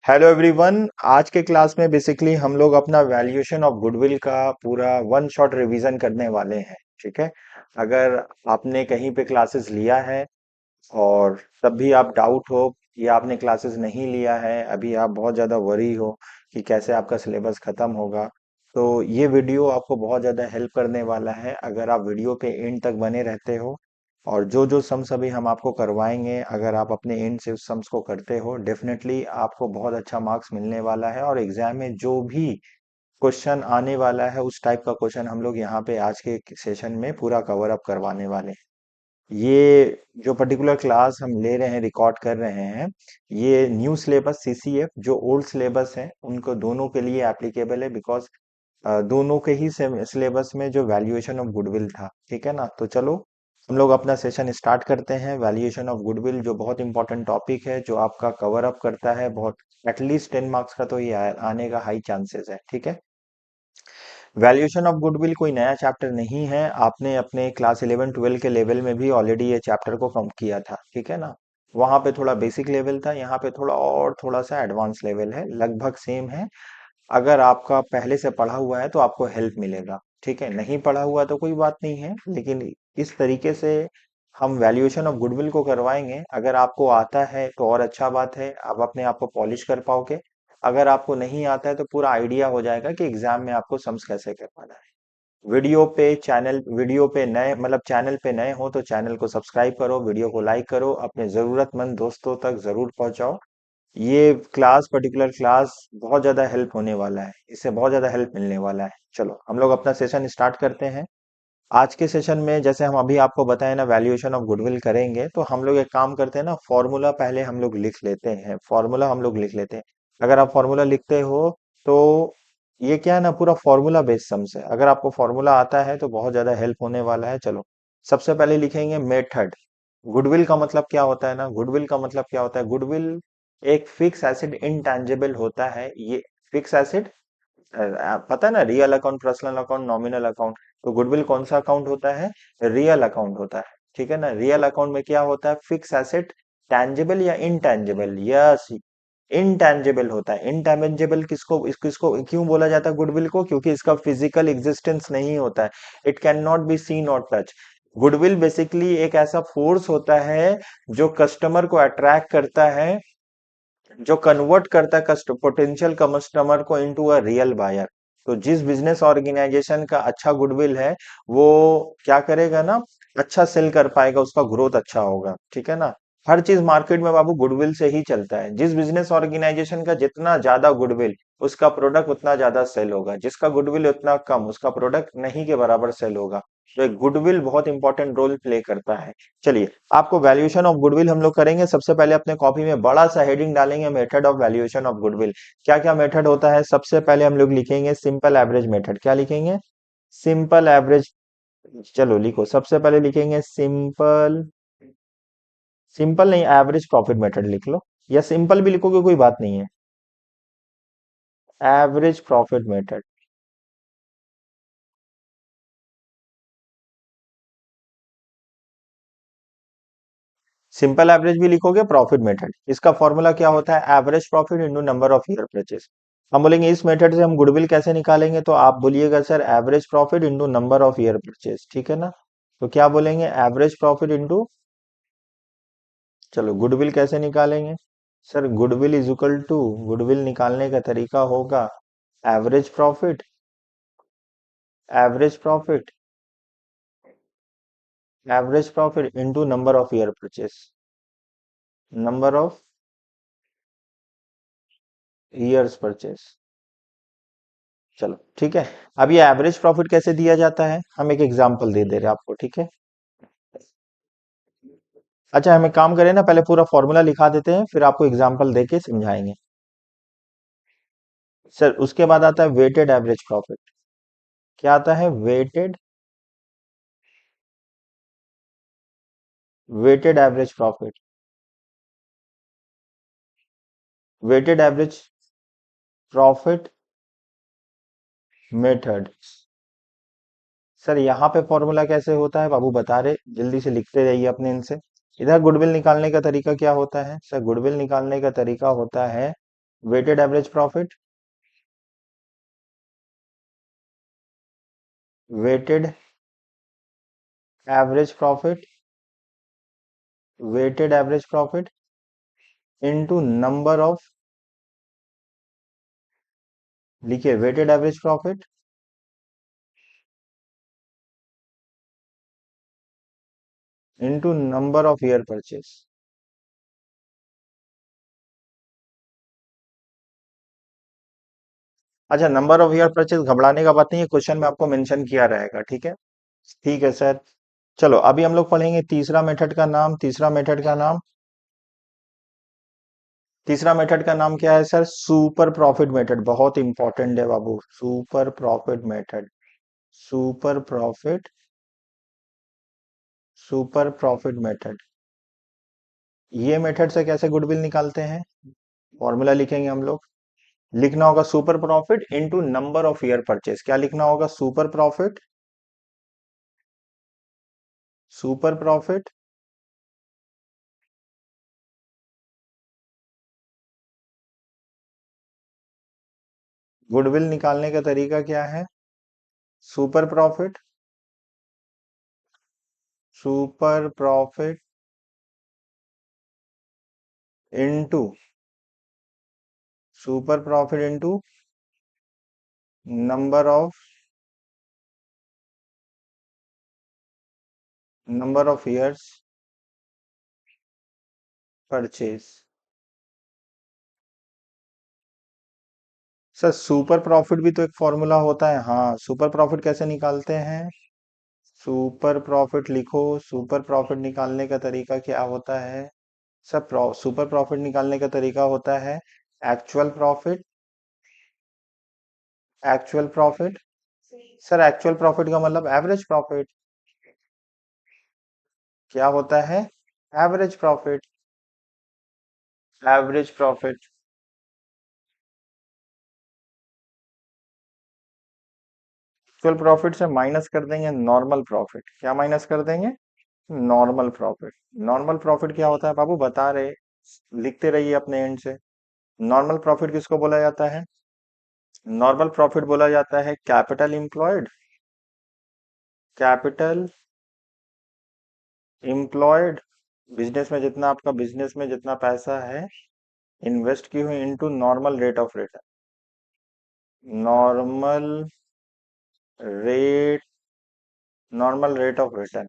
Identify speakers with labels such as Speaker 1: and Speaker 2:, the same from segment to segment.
Speaker 1: Hello everyone. आज के class में बेसिकली हम लोग अपना वैल्यूएशन ऑफ गुडविल का पूरा वन शॉट रिवीजन करने वाले हैं। ठीक है। अगर आपने कहीं पे क्लासेस लिया है और तब भी आप डाउट हो या आपने क्लासेस नहीं लिया है, अभी आप बहुत ज़्यादा वरी हो कि कैसे आपका सिलेबस ख़त्म होगा, तो ये वीडियो आपको बहुत ज़्यादा हेल्प करने वाला है अगर आप वीडियो पे एंड तक बने रहते हो। और जो जो सम्स अभी हम आपको करवाएंगे, अगर आप अपने एंड से उस सम्स को करते हो, डेफिनेटली आपको बहुत अच्छा मार्क्स मिलने वाला है और एग्जाम में जो भी क्वेश्चन आने वाला है उस टाइप का क्वेश्चन हम लोग यहाँ पे आज के सेशन में पूरा कवर अप करवाने वाले हैं। ये जो पर्टिकुलर क्लास हम ले रहे हैं, रिकॉर्ड कर रहे हैं, ये न्यू सिलेबस सीसीएफ जो ओल्ड सिलेबस है उनको दोनों के लिए एप्लीकेबल है, बिकॉज दोनों के ही सिलेबस में जो वैल्यूएशन ऑफ गुडविल था। ठीक है ना, तो चलो हम लोग अपना सेशन स्टार्ट करते हैं। वैल्यूएशन ऑफ गुडविल जो बहुत इंपॉर्टेंट टॉपिक है, जो आपका कवर अप करता है, बहुत एटलीस्ट 10 मार्क्स का तो ये आने का हाई चांसेस है। ठीक है। वैल्यूएशन ऑफ गुडविल कोई नया चैप्टर नहीं है, आपने अपने क्लास 11 12 के लेवल में भी ऑलरेडी ये चैप्टर को कम किया था। ठीक है ना। वहां पे थोड़ा बेसिक लेवल था, यहाँ पे थोड़ा और थोड़ा सा एडवांस लेवल है, लगभग सेम है। अगर आपका पहले से पढ़ा हुआ है तो आपको हेल्प मिलेगा। ठीक है, नहीं पढ़ा हुआ तो कोई बात नहीं है, लेकिन इस तरीके से हम वैल्यूएशन ऑफ गुडविल को करवाएंगे। अगर आपको आता है तो और अच्छा बात है, आप अपने आप को पॉलिश कर पाओगे। अगर आपको नहीं आता है तो पूरा आइडिया हो जाएगा कि एग्जाम में आपको सम्स कैसे करवाना है। वीडियो पे नए, मतलब चैनल पे नए हो तो चैनल को सब्सक्राइब करो, वीडियो को लाइक करो, अपने जरूरतमंद दोस्तों तक जरूर पहुंचाओ। ये क्लास, पर्टिकुलर क्लास बहुत ज्यादा हेल्प होने वाला है, इससे बहुत ज्यादा हेल्प मिलने वाला है। चलो हम लोग अपना सेशन स्टार्ट करते हैं। आज के सेशन में जैसे हम अभी आपको बताए ना, वैल्यूएशन ऑफ गुडविल करेंगे, तो हम लोग एक काम करते हैं ना, फॉर्मूला पहले हम लोग लिख लेते हैं। फॉर्मूला हम लोग लिख लेते हैं। अगर आप फॉर्मूला लिखते हो तो ये क्या है ना, पूरा फॉर्मूला बेस्ड सम्स है। अगर आपको फॉर्मूला आता है तो बहुत ज्यादा हेल्प होने वाला है। चलो सबसे पहले लिखेंगे मेथड। गुडविल का मतलब क्या होता है ना, गुडविल का मतलब क्या होता है, गुडविल एक फिक्स एसेट इंटेंजिबल होता है। ये फिक्स एसेट, पता है ना, real account, personal account, nominal account. तो गुडविल कौन सा अकाउंट होता है? रियल अकाउंट होता है। ठीक है ना। रियल अकाउंट में क्या होता है? फिक्स एसेट, टैंजिबल या इनटैंजिबल। यस, इनटैंजिबल होता है। इनटैंजिबल किसको, किसको क्यों बोला जाता है गुडविल को? क्योंकि इसका फिजिकल एग्जिस्टेंस नहीं होता है। It can not be seen और टच। गुडविल बेसिकली एक ऐसा फोर्स होता है जो कस्टमर को अट्रैक्ट करता है, जो कन्वर्ट करता है पोटेंशियल कस्टमर को इनटू अ रियल बायर। तो जिस बिजनेस ऑर्गेनाइजेशन का अच्छा गुडविल है, वो क्या करेगा ना, अच्छा सेल कर पाएगा, उसका ग्रोथ अच्छा होगा। ठीक है ना। हर चीज मार्केट में बाबू गुडविल से ही चलता है। जिस बिजनेस ऑर्गेनाइजेशन का जितना ज्यादा गुडविल, उसका प्रोडक्ट उतना ज्यादा सेल होगा। जिसका गुडविल उतना कम, उसका प्रोडक्ट नहीं के बराबर सेल होगा। तो एक गुडविल बहुत इंपॉर्टेंट रोल प्ले करता है। चलिए, आपको वैल्यूएशन ऑफ गुडविल हम लोग करेंगे। सबसे पहले अपने कॉपी में बड़ा सा हेडिंग डालेंगे, method of valuation of goodwill. क्या क्या मेथड होता है? सबसे पहले हम लोग लिखेंगे सिंपल एवरेज मेथड। क्या लिखेंगे? Simple average. चलो लिखो, सबसे पहले लिखेंगे सिंपल, सिंपल नहीं, एवरेज प्रॉफिट मेथड लिख लो, या सिंपल भी लिखोगे कोई बात नहीं है। Average profit method. Simple average भी लिखोगे, प्रॉफिट मेथड। इसका फॉर्मूला क्या होता है? Average profit into number of year purchase. हम बोलेंगे इस मेथड से हम गुडविल कैसे निकालेंगे, तो आप बोलिएगा sir average profit into number of year purchase. ठीक है ना। तो क्या बोलेंगे? एवरेज प्रॉफिट इंटू, चलो गुडविल कैसे निकालेंगे? Sir goodwill is equal to, goodwill निकालने का तरीका होगा average profit, average profit, average profit into number of year purchase, number of years purchase. चलो ठीक है। अब ये एवरेज प्रॉफिट कैसे दिया जाता है, हम एक एग्जांपल दे दे रहे हैं आपको। ठीक है। अच्छा, हम एक काम करें ना, पहले पूरा फॉर्मूला लिखा देते हैं, फिर आपको एग्जांपल देके समझाएंगे। सर उसके बाद आता है वेटेड एवरेज प्रॉफिट। क्या आता है? Weighted, weighted average profit, weighted average profit method. Sir यहाँ पे फॉर्मूला कैसे होता है बाबू, बता रहे, जल्दी से लिखते जाइए अपने इनसे। इधर गुडविल निकालने का तरीका क्या होता है? सर गुडविल निकालने का तरीका होता है weighted average profit, weighted average profit, weighted average profit into number of, लिखिए weighted average profit into number of year purchase. अच्छा, नंबर ऑफ ईयर परचेस घबराने का बात नहीं है, क्वेश्चन में आपको मेंशन किया रहेगा, ठीक है। ठीक है सर। चलो अभी हम लोग पढ़ेंगे तीसरा मेथड का नाम। तीसरा मेथड का नाम क्या है सर? Super profit method. बहुत इंपॉर्टेंट है बाबू, super profit method. Super profit, super profit method. ये मेथड से कैसे गुडविल निकालते हैं? फॉर्मूला लिखेंगे हम लोग। लिखना होगा super profit into number of year purchase. क्या लिखना होगा? Super profit, super profit goodwill निकालने का तरीका क्या है? Super profit, super profit into, super profit into number of, number of years purchase. Sir super profit भी तो एक फॉर्मूला होता है। हाँ, सुपर प्रॉफिट कैसे निकालते हैं? सुपर प्रॉफिट लिखो। सुपर प्रॉफिट निकालने का तरीका क्या होता है? सर सुपर प्रॉफिट निकालने का तरीका होता है actual profit, actual profit. Sir actual profit का मतलब एवरेज प्रॉफिट। क्या होता है? Average profit, average profit. Actual profit से माइनस कर देंगे नॉर्मल प्रॉफिट। क्या माइनस कर देंगे? Normal profit. नॉर्मल प्रॉफिट क्या होता है बाबू, बता रहे, लिखते रहिए अपने एंड से। नॉर्मल प्रॉफिट किसको बोला जाता है? नॉर्मल प्रॉफिट बोला जाता है capital employed, capital employed, business में जितना आपका, बिजनेस में जितना पैसा है इन्वेस्ट की हुई, into normal rate of return. Normal rate, normal rate of return,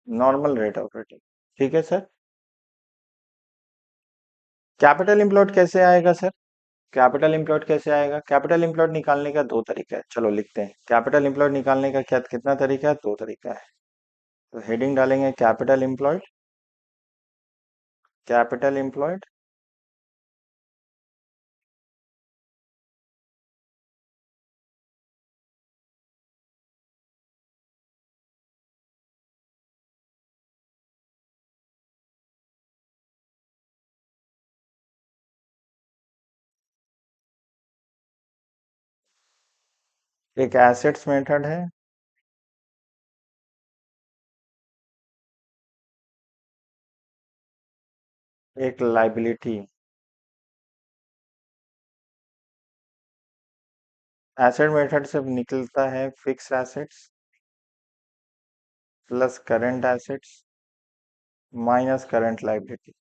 Speaker 1: normal rate of return. ठीक है सर। कैपिटल एम्प्लॉयड कैसे आएगा सर? कैपिटल एम्प्लॉयड कैसे आएगा? कैपिटल एम्प्लॉयड निकालने का दो तरीका है, चलो लिखते हैं। कैपिटल एम्प्लॉयड निकालने का क्या, कितना तरीका है? दो तरीका है। तो हेडिंग डालेंगे कैपिटल एम्प्लॉयड, कैपिटल एम्प्लॉयड एक एसेट्स मेथड है, एक लाइबिलिटी। एसेट मेथड से निकलता है fix assets plus current assets minus current liability.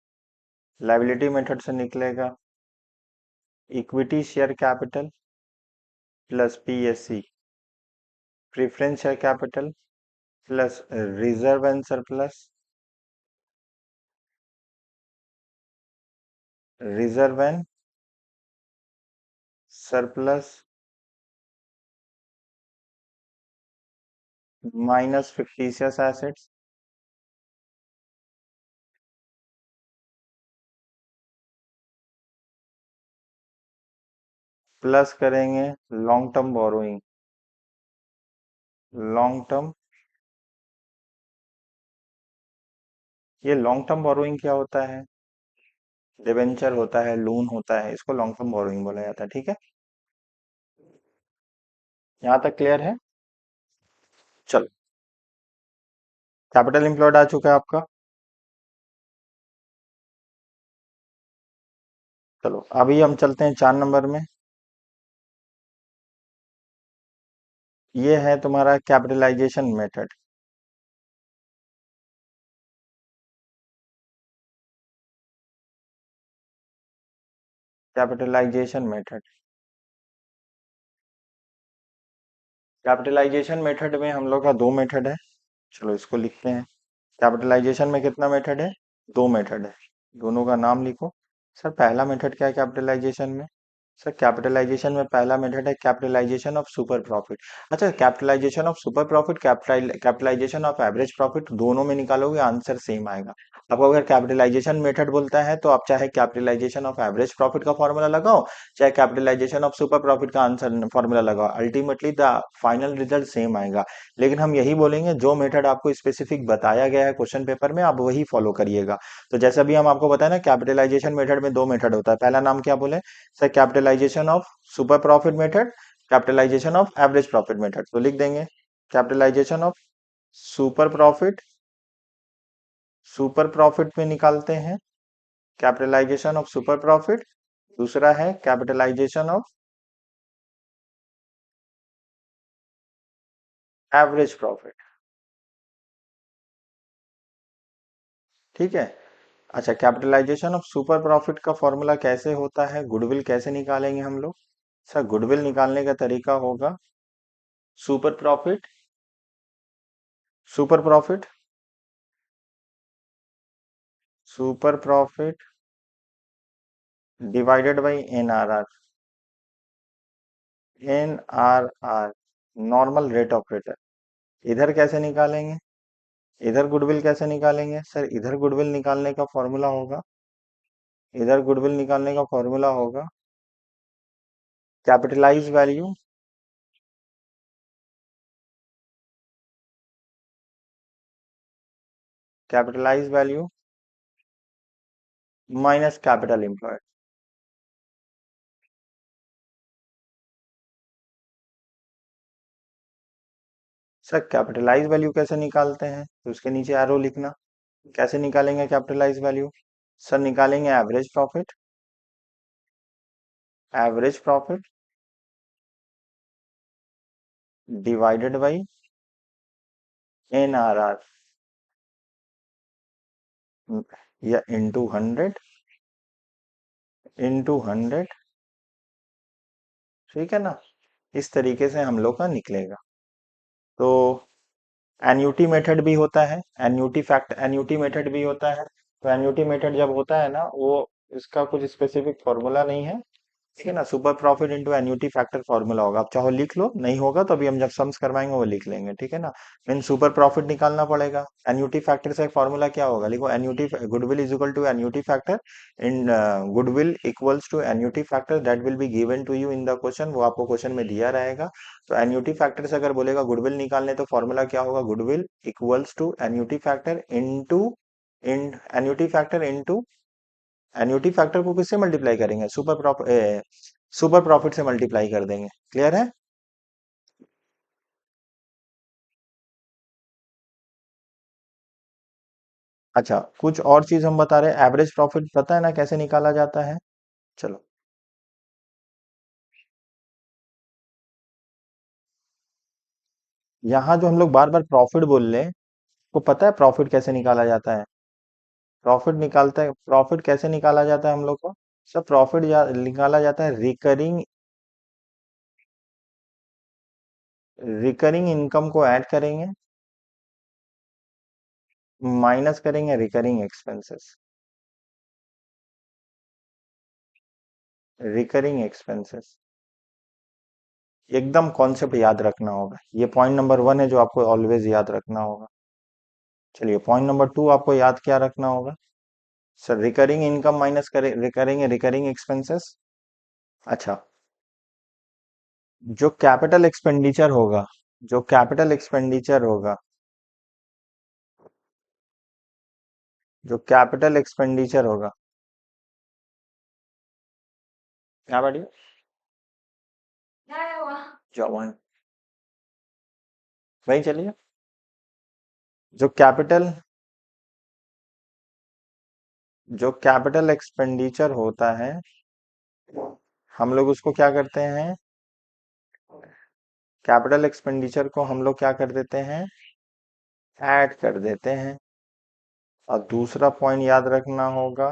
Speaker 1: Liability method से निकलेगा equity share capital plus PSC, preference share capital plus reserve and surplus, reserve and surplus minus fictitious assets, plus करेंगे long term borrowing. Long term, ये long term borrowing क्या होता है? Debenture होता है, loan होता है, इसको लॉन्ग टर्म बोरोइंग बोला जाता है। ठीक है, यहाँ तक क्लियर है? चलो, कैपिटल एम्प्लॉयड आ चुका है आपका। चलो अभी हम चलते हैं 4 नंबर में। ये है तुम्हारा capitalization method. Capitalization method. Capitalization method में हम लोग का दो मेथड है। चलो इसको लिखते हैं। कैपिटलाइजेशन में कितना मेथड है? दो मेथड है। दोनों का नाम लिखो। सर पहला मेथड क्या है कैपिटलाइजेशन में? सर कैपिटलाइजेशन में पहला मेथड है कैपिटलाइजेशन ऑफ सुपर प्रॉफिट। अच्छा, capitalization of super profit, capitalization of average profit, दोनों में निकालोगे आंसर सेम आएगा। अब अगर कैपिटलाइजेशन मेथड बोलता है तो आप चाहे कैपिटलाइजेशन ऑफ एवरेज प्रॉफिट का फॉर्मूला लगाओ, चाहे कैपिटलाइजेशन ऑफ सुपर प्रॉफिट का आंसर फॉर्मूला लगाओ, ultimately the final result same आएगा। लेकिन हम यही बोलेंगे जो मेथड आपको स्पेसिफिक बताया गया है क्वेश्चन पेपर में आप वही फॉलो करिएगा। तो जैसे अभी हम आपको बताया ना, कैपिटलाइजेशन मेथड में दो मेथड होता है। पहला नाम क्या बोले? Sir capitalization of super profit method, capitalization of average profit method. तो लिख देंगे capitalization of super profit, super profit में निकालते हैं कैपिटलाइजेशन ऑफ सुपर प्रॉफिट। दूसरा है कैपिटलाइजेशन ऑफ एवरेज प्रॉफिट। ठीक है। अच्छा, कैपिटलाइजेशन ऑफ सुपर प्रॉफिट का फॉर्मूला कैसे होता है, गुडविल कैसे निकालेंगे हम लोग? सर गुडविल निकालने का तरीका होगा super profit, super profit, super profit divided by NRR. NRR normal rate of return. इधर कैसे निकालेंगे? इधर गुडविल कैसे निकालेंगे? सर इधर गुडविल निकालने का फॉर्मूला होगा, इधर गुडविल निकालने का फॉर्मूला होगा capitalize value, capitalize value minus capital employed. Sir capitalize value कैसे निकालते हैं? तो उसके नीचे एरो लिखना। कैसे निकालेंगे कैपिटलाइज वैल्यू? सर निकालेंगे average profit, average profit divided by NRR या इंटू 100, इंटू 100। ठीक है ना? इस तरीके से हम लोग का निकलेगा। तो एन्युटी मेथड भी होता है, एन्युटी मेथड भी होता है। तो एन्युटी मेथड जब होता है ना, वो इसका कुछ स्पेसिफिक फॉर्मूला नहीं है। ठीक है ना? Super profit into annuity factor formula होगा, आप चाहो लिख लो, नहीं होगा तो अभी हम जब सम्स करवाएंगे वो लिख लेंगे। ठीक है ना? मीन सुपर प्रॉफिट निकालना पड़ेगा। एन्युटी फैक्टर से फॉर्मूला क्या होगा, लिखो annuity goodwill is equal to annuity factor in goodwill equals to annuity factor that will be given to you in the question, वो आपको क्वेश्चन में दिया रहेगा। तो एन्युटी फैक्टर से अगर बोलेगा गुडविल निकालने तो फॉर्मूला क्या होगा, goodwill equals to annuity factor into in annuity factor into annuity factor को किससे मल्टीप्लाई करेंगे, सुपर प्रॉफिट से मल्टीप्लाई कर देंगे। क्लियर है? अच्छा, कुछ और चीज हम बता रहे हैं, एवरेज प्रॉफिट पता है ना कैसे निकाला जाता है? चलो, यहाँ जो हम लोग बार बार प्रॉफिट बोल रहे हैं, को पता है प्रॉफिट कैसे निकाला जाता है? प्रॉफिट निकालता है, प्रॉफिट कैसे निकाला जाता है हम लोग को? सब प्रॉफिट निकाला जाता है रिकरिंग, रिकरिंग इनकम को ऐड करेंगे, माइनस करेंगे रिकरिंग एक्सपेंसेस, रिकरिंग एक्सपेंसेस। एकदम कॉन्सेप्ट याद रखना होगा, ये पॉइंट नंबर 1 है जो आपको ऑलवेज याद रखना होगा। चलिए पॉइंट नंबर 2 आपको याद क्या रखना होगा? सर रिकरिंग इनकम माइनस करे करेंगे रिकरिंग एक्सपेंसेस। अच्छा, जो कैपिटल एक्सपेंडिचर होगा, जो कैपिटल एक्सपेंडिचर होगा, जो कैपिटल एक्सपेंडिचर होगा, क्या बढ़िया जवान, वही चलिए। जो कैपिटल, जो कैपिटल एक्सपेंडिचर होता है हम लोग उसको क्या करते हैं, कैपिटल एक्सपेंडिचर को हम लोग क्या कर देते हैं, ऐड कर देते हैं। और दूसरा पॉइंट याद रखना होगा,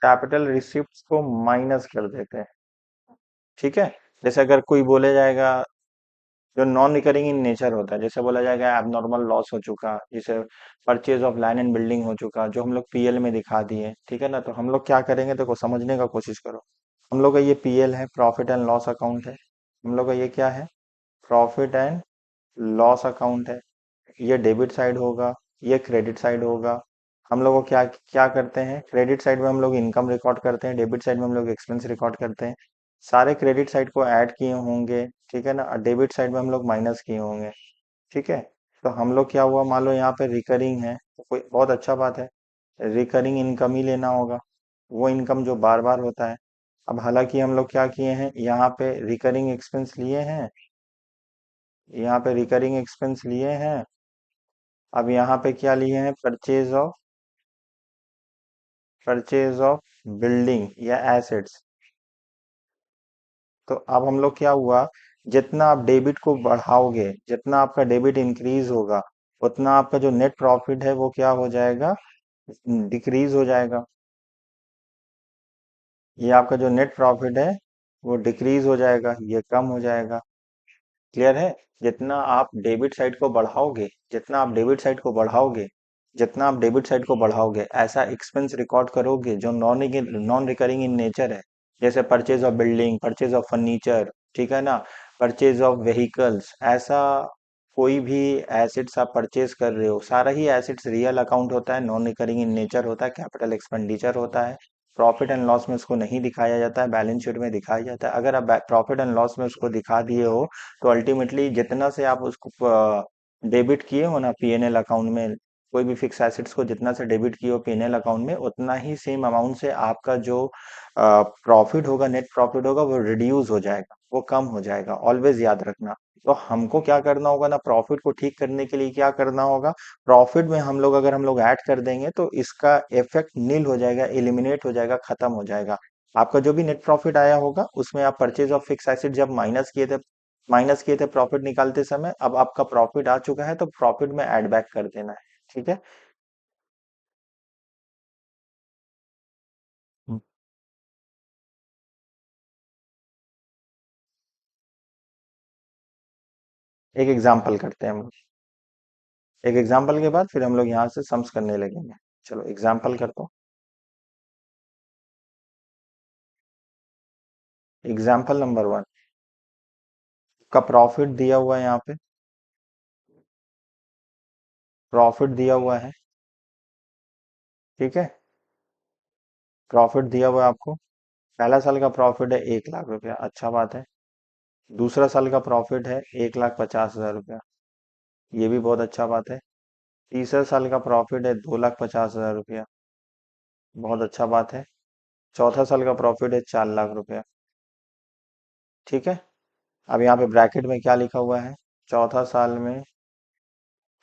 Speaker 1: कैपिटल रिसिप्ट्स को माइनस कर देते हैं। ठीक है, जैसे अगर कोई बोले जाएगा, जो नॉन रिकरिंग इन नेचर होता है, जैसे बोला जाएगा एबनॉर्मल लॉस हो चुका, जैसे purchase of land and building हो चुका, जो हम लोग पीएल में दिखा दिए, ठीक है ना, तो हम लोग क्या करेंगे, देखो समझने का कोशिश करो। हम लोग का ये पीएल है, प्रॉफिट एंड लॉस अकाउंट है। हम लोग का ये क्या है, प्रॉफिट एंड लॉस अकाउंट है। ये डेबिट साइड होगा, ये क्रेडिट साइड होगा। हम लोग को क्या क्या करते हैं, क्रेडिट साइड में हम लोग इनकम रिकॉर्ड करते हैं, डेबिट साइड में हम लोग एक्सपेंस रिकॉर्ड करते हैं। सारे क्रेडिट साइड को ऐड किए होंगे, ठीक है ना, और डेबिट साइड में हम लोग माइनस किए होंगे। ठीक है, तो हम लोग क्या हुआ, मान लो यहाँ पे रिकरिंग है, तो कोई बहुत अच्छा बात है, रिकरिंग इनकम ही लेना होगा, वो इनकम जो बार बार होता है। अब हालांकि हम लोग क्या किए हैं, यहाँ पे रिकरिंग एक्सपेंस लिए हैं, यहाँ पे रिकरिंग एक्सपेंस लिए हैं। अब यहाँ पे क्या लिए हैं, परचेज ऑफ बिल्डिंग या एसेट्स। तो अब हम लोग क्या हुआ, जितना आप डेबिट को बढ़ाओगे, जितना आपका डेबिट इंक्रीज होगा, उतना आपका जो नेट प्रॉफिट है वो क्या हो जाएगा, डिक्रीज हो जाएगा। ये आपका जो नेट प्रॉफिट है वो डिक्रीज हो जाएगा, ये कम हो जाएगा। क्लियर है, जितना आप डेबिट साइड को बढ़ाओगे, जितना आप डेबिट साइड को बढ़ाओगे, जितना आप डेबिट साइड को बढ़ाओगे, ऐसा एक्सपेंस रिकॉर्ड करोगे जो नॉन रिकरिंग इन नेचर है, जैसे purchase of building, purchase of furniture, ठीक है ना, परचेज ऑफ व्हीकल्स, ऐसा कोई भी एसेट्स आप परचेज कर रहे हो, सारा ही एसेट्स रियल अकाउंट होता है, नॉन रिकरिंग इन नेचर होता है, कैपिटल एक्सपेंडिचर होता है। प्रॉफिट एंड लॉस में उसको नहीं दिखाया जाता है, बैलेंस शीट में दिखाया जाता है। अगर आप प्रॉफिट एंड लॉस में उसको दिखा दिए हो, तो अल्टीमेटली जितना से आप उसको डेबिट किए हो ना पीएनएल अकाउंट में, कोई भी फिक्स एसेट्स को जितना से डेबिट किए हो पीएनएल अकाउंट में, उतना ही सेम अमाउंट से आपका जो प्रॉफिट होगा, नेट प्रॉफिट होगा, वो रिड्यूस हो जाएगा, वो कम हो जाएगा, ऑलवेज याद रखना। तो हमको क्या करना होगा ना, प्रॉफिट को ठीक करने के लिए क्या करना होगा, प्रॉफिट में हम लोग अगर हम लोग ऐड कर देंगे तो इसका इफेक्ट नील हो जाएगा, एलिमिनेट हो जाएगा, खत्म हो जाएगा। आपका जो भी नेट प्रॉफिट आया होगा उसमें आप परचेज ऑफ फिक्स एसेट जब माइनस किए थे प्रॉफिट निकालते समय, अब आपका प्रॉफिट आ चुका है तो प्रॉफिट में ऐड बैक कर देना है। ठीक है। हम्म, एक एग्जांपल करते हैं हम लोग। एक एग्जांपल के बाद फिर हम लोग यहाँ से सम्स करने लगेंगे। चलो एग्जांपल करता हूँ। एग्जांपल नंबर 1 का प्रॉफिट दिया हुआ है, यहाँ पे प्रॉफिट दिया हुआ है। ठीक है, प्रॉफिट दिया हुआ है आपको। पहला साल का प्रॉफिट है 1 लाख रुपया, अच्छा बात है। दूसरा साल का प्रॉफिट है 1,50,000 रुपया, ये भी बहुत अच्छा बात है। तीसरा साल का प्रॉफिट है 2,50,000 रुपया, बहुत अच्छा बात है। चौथा साल का प्रॉफिट है 4 लाख रुपया। ठीक है, अब यहाँ पे ब्रैकेट में क्या लिखा हुआ है, चौथा साल में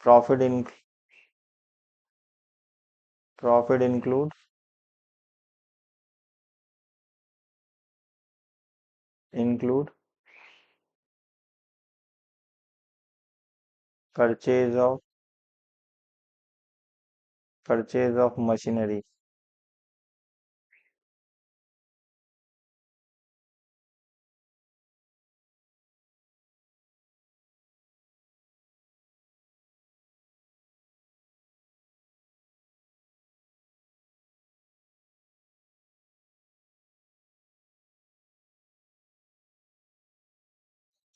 Speaker 1: profit in profit include include purchase of machinery.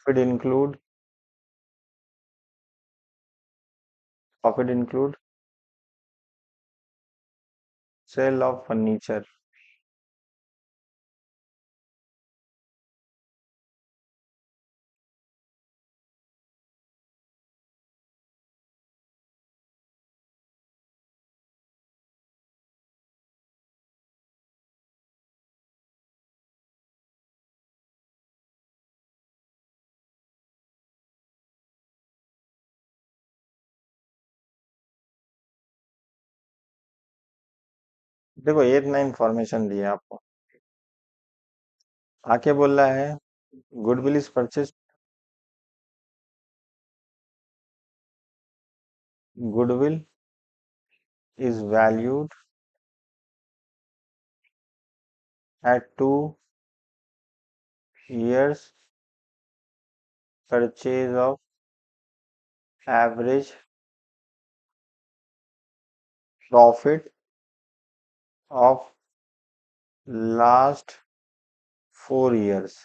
Speaker 1: Profit include profit include sale of furniture. देखो ये इतना इंफॉर्मेशन दिया आपको, आके बोल रहा है goodwill is purchase, goodwill is valued at 2 years purchase of average profit of last 4 years।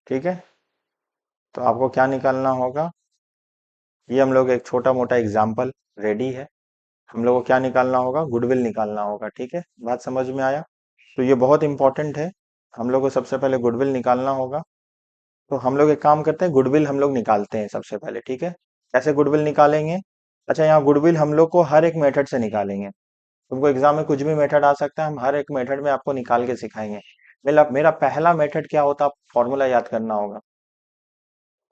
Speaker 1: ठीक है, तो आपको क्या निकालना होगा, ये हम लोग एक छोटा मोटा एग्जाम्पल रेडी है। हम लोग को क्या निकालना होगा, गुडविल निकालना होगा। ठीक है, बात समझ में आया। तो ये बहुत इंपॉर्टेंट है, हम लोग को सबसे पहले गुडविल निकालना होगा। तो हम लोग एक काम करते हैं, गुडविल हम लोग निकालते हैं सबसे पहले। ठीक है, कैसे गुडविल निकालेंगे। अच्छा, यहाँ गुडविल हम लोग को हर एक मेथड से निकालेंगे। तुमको एग्जाम में कुछ भी मेथड आ सकता है, हम हर एक मेथड में आपको निकाल के सिखाएंगे। मेरा मेरा पहला मेथड क्या होता है, फॉर्मूला याद करना होगा।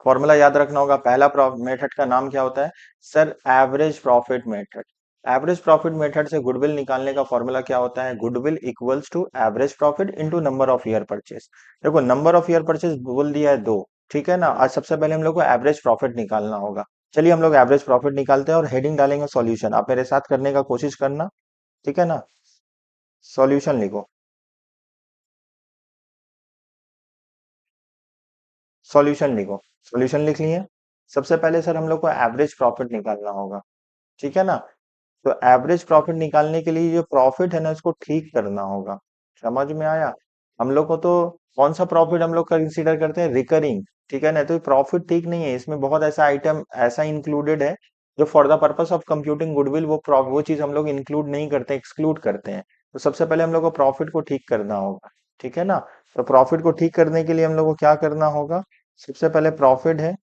Speaker 1: फॉर्मूला याद रखना होगा, पहला मेथड का नाम क्या होता है sir, average profit method. Average profit method से गुडविल निकालने का फॉर्मूला क्या होता है, goodwill equals to average profit into number of year purchase. देखो नंबर ऑफ ईयर परचेज बोल दिया है 2, ठीक है ना। आज सबसे पहले हम लोग को एवरेज प्रॉफिट निकालना होगा। चलिए हम लोग एवरेज प्रॉफिट निकालते हैं और हेडिंग डालेंगे सॉल्यूशन। आप मेरे साथ करने का कोशिश करना, ठीक है ना। सॉल्यूशन लिखो, सॉल्यूशन लिखो। सॉल्यूशन लिख लिए। सबसे पहले सर हम लोग को एवरेज प्रॉफिट निकालना होगा, ठीक है ना। तो एवरेज प्रॉफिट निकालने के लिए जो प्रॉफिट है ना, इसको ठीक करना होगा। समझ में आया। हम लोग को तो कौन सा प्रॉफिट हम लोग कंसीडर करते हैं, रिकरिंग। ठीक है ना, तो प्रॉफिट ठीक नहीं है, इसमें बहुत ऐसा आइटम ऐसा इंक्लूडेड है जो for the purpose of computing goodwill वो चीज हम लोग इंक्लूड नहीं करते, एक्सक्लूड करते हैं। तो सबसे पहले हम लोग को प्रॉफिट को ठीक करना होगा, ठीक है ना। तो प्रॉफिट को ठीक करने के लिए हम लोग को क्या करना होगा, सबसे पहले प्रॉफिट है,